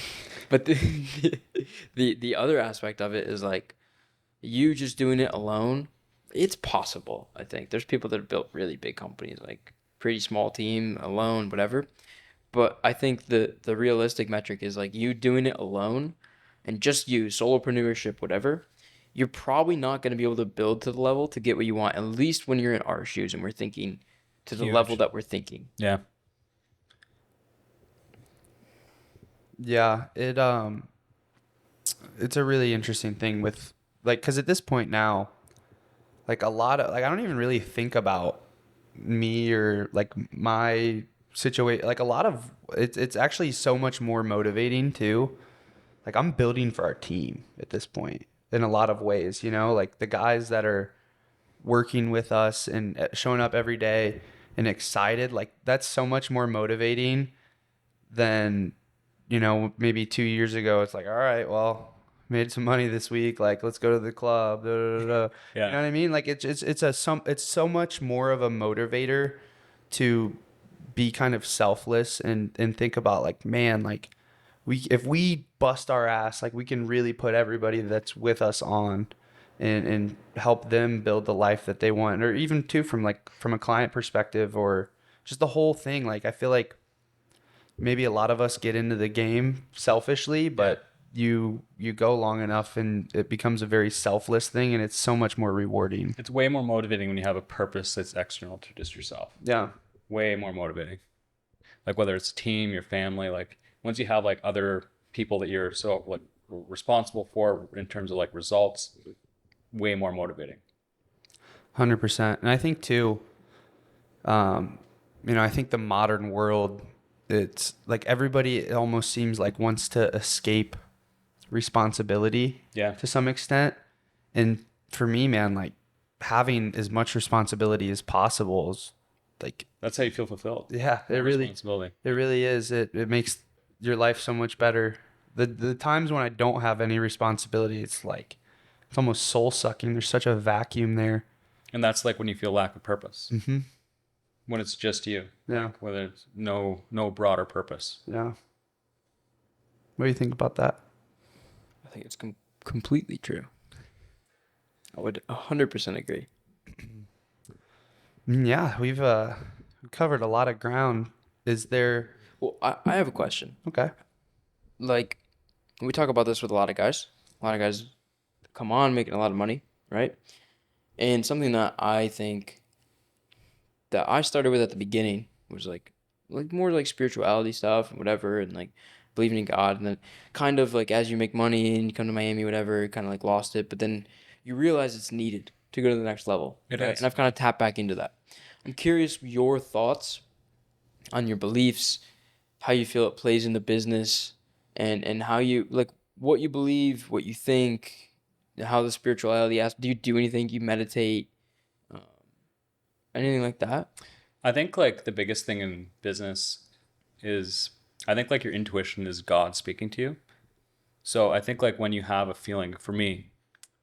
But the other aspect of it is like you just doing it alone. It's possible. I think there's people that have built really big companies, like pretty small team, alone, whatever. But I think the realistic metric is like you doing it alone, and just you, solopreneurship, whatever. You're probably not going to be able to build to the level to get what you want, at least when you're in our shoes and we're thinking to the level that we're thinking. Yeah. Yeah, it's a really interesting thing with, like, because at this point now, like a lot of, like, I don't even really think about me or like my situation. Like a lot of it's actually so much more motivating too. Like, I'm building for our team at this point in a lot of ways, you know, like the guys that are working with us and showing up every day and excited, like that's so much more motivating than, you know, maybe 2 years ago. It's like, all right, well, made some money this week, like let's go to the club, da, da, da, da. Yeah. You know what I mean? Like it's so much more of a motivator to be kind of selfless and think about like, man, like if we bust our ass, like we can really put everybody that's with us on and help them build the life that they want. Or even too from a client perspective, or just the whole thing. Like I feel like maybe a lot of us get into the game selfishly, but you go long enough and it becomes a very selfless thing, and it's so much more rewarding. It's way more motivating when you have a purpose that's external to just yourself. Yeah. Way more motivating. Like whether it's a team, your family, like once you have like other people that you're so like responsible for in terms of like results, way more motivating. 100%. And I think too, I think the modern world, it's like everybody, it almost seems like wants to escape responsibility to some extent. And for me, man, like having as much responsibility as possible is like, that's how you feel fulfilled. Yeah, it really is. It makes your life so much better. The times when I don't have any responsibility, it's like, it's almost soul sucking. There's such a vacuum there. And that's like when you feel lack of purpose. Mm-hmm. When it's just you. Yeah. Like whether it's no broader purpose. Yeah. What do you think about that? I think it's completely true. I would 100% agree. Yeah, we've covered a lot of ground. Is there... Well, I have a question. Okay. Like, we talk about this with a lot of guys. A lot of guys come on making a lot of money, right? And something that I think that I started with at the beginning was like more like spirituality stuff and whatever, and like believing in God. And then kind of like as you make money and you come to Miami, whatever, kind of like lost it. But then you realize it's needed to go to the next level. It right? is. And I've kind of tapped back into that. I'm curious your thoughts on your beliefs, how you feel it plays in the business, and how you, like, what you believe, what you think, how the spirituality do you do anything, you meditate, anything like that? I think like the biggest thing in business is I think like your intuition is God speaking to you. So I think like when you have a feeling, for me,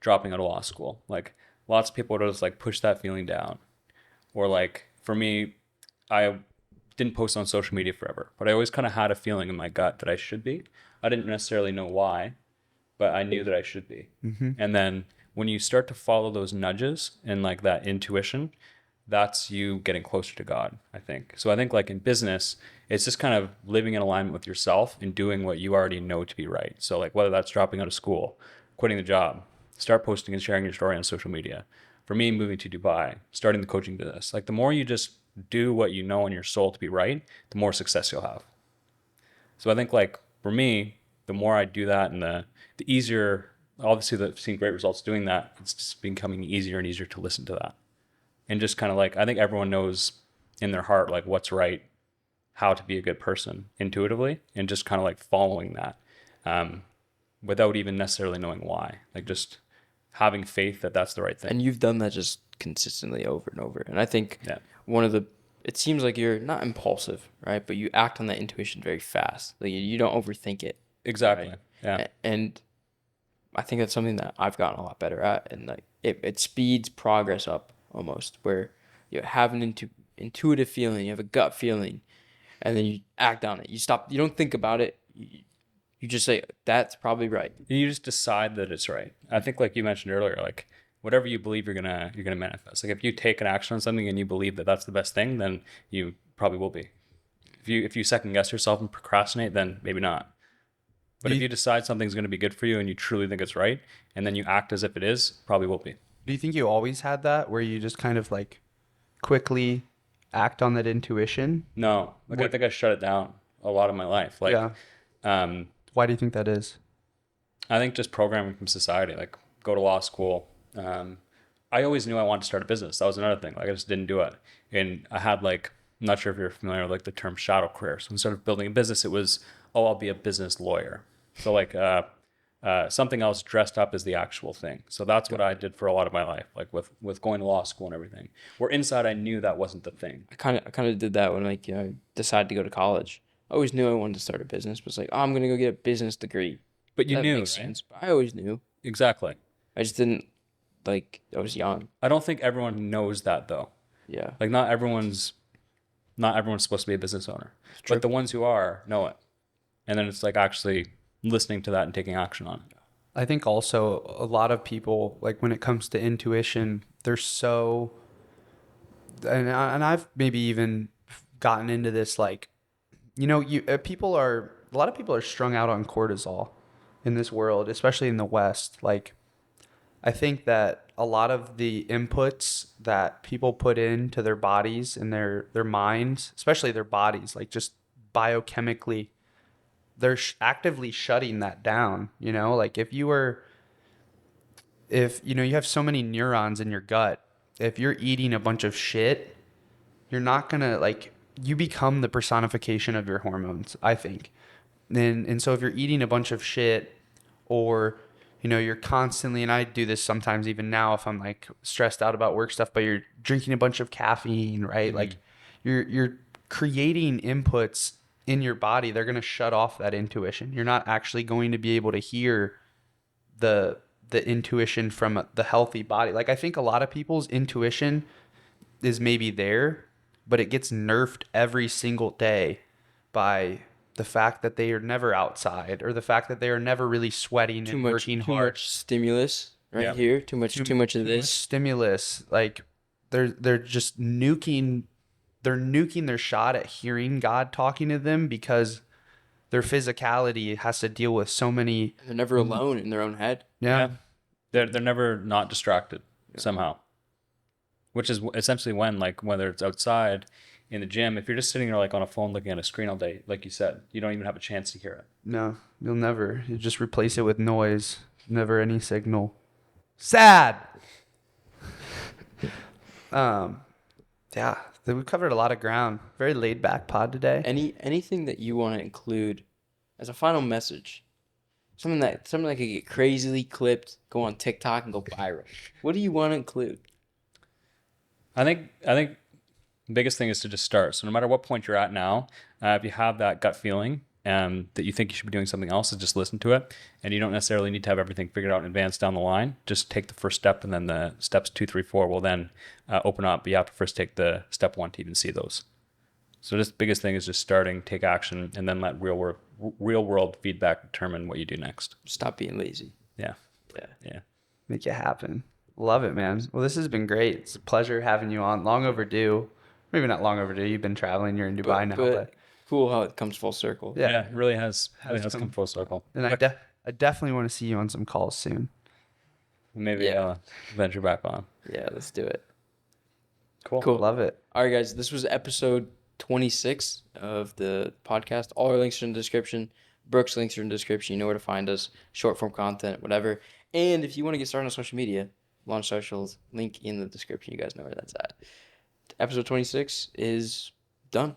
dropping out of law school, like lots of people would just like push that feeling down. Or like for me, I didn't post on social media forever, but I always kind of had a feeling in my gut that I should be. I didn't necessarily know why, but I knew that I should be. And then when you start to follow those nudges and like that intuition, that's you getting closer to God, I think. So I think like in business, it's just kind of living in alignment with yourself and doing what you already know to be right. So like whether that's dropping out of school, quitting the job, start posting and sharing your story on social media. For me, moving to Dubai, starting the coaching business, like the more you just do what you know in your soul to be right, the more success you'll have. So I think like for me, the more I do that and the easier, obviously I've seen great results doing that. It's just becoming easier and easier to listen to that. And just kind of like, I think everyone knows in their heart, like what's right, how to be a good person intuitively, and just kind of like following that without even necessarily knowing why, like just having faith that that's the right thing. And you've done that just consistently over and over. And I think one of the, it seems like you're not impulsive, right? But you act on that intuition very fast. Like you don't overthink it. Exactly. Right? Yeah. And I think that's something that I've gotten a lot better at. And like it speeds progress up almost, where you have an intuitive feeling, you have a gut feeling, and then you act on it. You don't think about it. You just say, that's probably right. You just decide that it's right. I think like you mentioned earlier, like whatever you believe you're gonna manifest. Like if you take an action on something and you believe that that's the best thing, then you probably will be. If you second guess yourself and procrastinate, then maybe not. But if you decide something's going to be good for you and you truly think it's right, and then you act as if it is, probably will be. Do you think you always had that, where you just kind of like quickly act on that intuition? No, like I think I shut it down a lot of my life. Like, why do you think that is? I think just programming from society, like go to law school. I always knew I wanted to start a business. That was another thing. Like I just didn't do it. And I had like, I'm not sure if you're familiar with like the term shadow career. So instead of building a business, it was, oh, I'll be a business lawyer. So like something else dressed up as the actual thing. So that's what I did for a lot of my life, like with going to law school and everything. Where inside I knew that wasn't the thing. I kind of did that when like I decided to go to college. I always knew I wanted to start a business, but it's like, oh, I'm gonna go get a business degree. But you knew, makes right? sense. But I always knew. Exactly. I just didn't like. I was young. I don't think everyone knows that though. Yeah. Like not everyone's supposed to be a business owner, but the ones who are know it. And then it's like actually listening to that and taking action on it. I think also a lot of people, like when it comes to intuition, they're so, and I've maybe even gotten into this, like, you know, a lot of people are strung out on cortisol in this world, especially in the West. Like, I think that a lot of the inputs that people put into their bodies and their minds, especially their bodies, like just biochemically, they're actively shutting that down. You know, like if you have so many neurons in your gut, if you're eating a bunch of shit, you're not gonna, like, you become the personification of your hormones, I think. And so if you're eating a bunch of shit, or, you know, you're constantly, and I do this sometimes even now if I'm like stressed out about work stuff, but you're drinking a bunch of caffeine, right? Mm-hmm. Like you're creating inputs in your body. They're going to shut off that intuition. You're not actually going to be able to hear the intuition from the healthy body. Like I think a lot of people's intuition is maybe there, but it gets nerfed every single day by the fact that they are never outside, or the fact that they are never really sweating and working hard. Too much stimulus here. Too much of this stimulus. Like they're just nuking their shot at hearing God talking to them, because their physicality has to deal with so many. They're never alone in their own head. Yeah. They're never not distracted somehow. Which is essentially when, like, whether it's outside in the gym, if you're just sitting there like on a phone looking at a screen all day, like you said, you don't even have a chance to hear it. No, you'll never. You just replace it with noise. Never any signal. Sad. Yeah, we covered a lot of ground. Very laid back pod today. Anything that you want to include as a final message? Something that could get crazily clipped, go on TikTok and go viral. What do you want to include? I think the biggest thing is to just start. So no matter what point you're at now, If you have that gut feeling that you think you should be doing something else, just listen to it. And you don't necessarily need to have everything figured out in advance down the line. Just take the first step, and then the steps 2, 3, 4 will then open up. But you have to first take the step 1 to even see those. So just biggest thing is just starting, take action, and then let real world feedback determine what you do next. Stop being lazy. Yeah. Yeah. Make it happen. Love it, man. Well, this has been great. It's a pleasure having you on. Long overdue. Maybe not long overdue. You've been traveling. You're in Dubai now. But cool how it comes full circle. Yeah. It really has come full circle. And I definitely want to see you on some calls soon. Maybe venture back on. Yeah, let's do it. Cool. Love it. All right, guys. This was episode 26 of the podcast. All our links are in the description. Brooks' links are in the description. You know where to find us. Short form content, whatever. And if you want to get started on social media, Launch Socials, link in the description. You guys know where that's at. Episode 26 is done.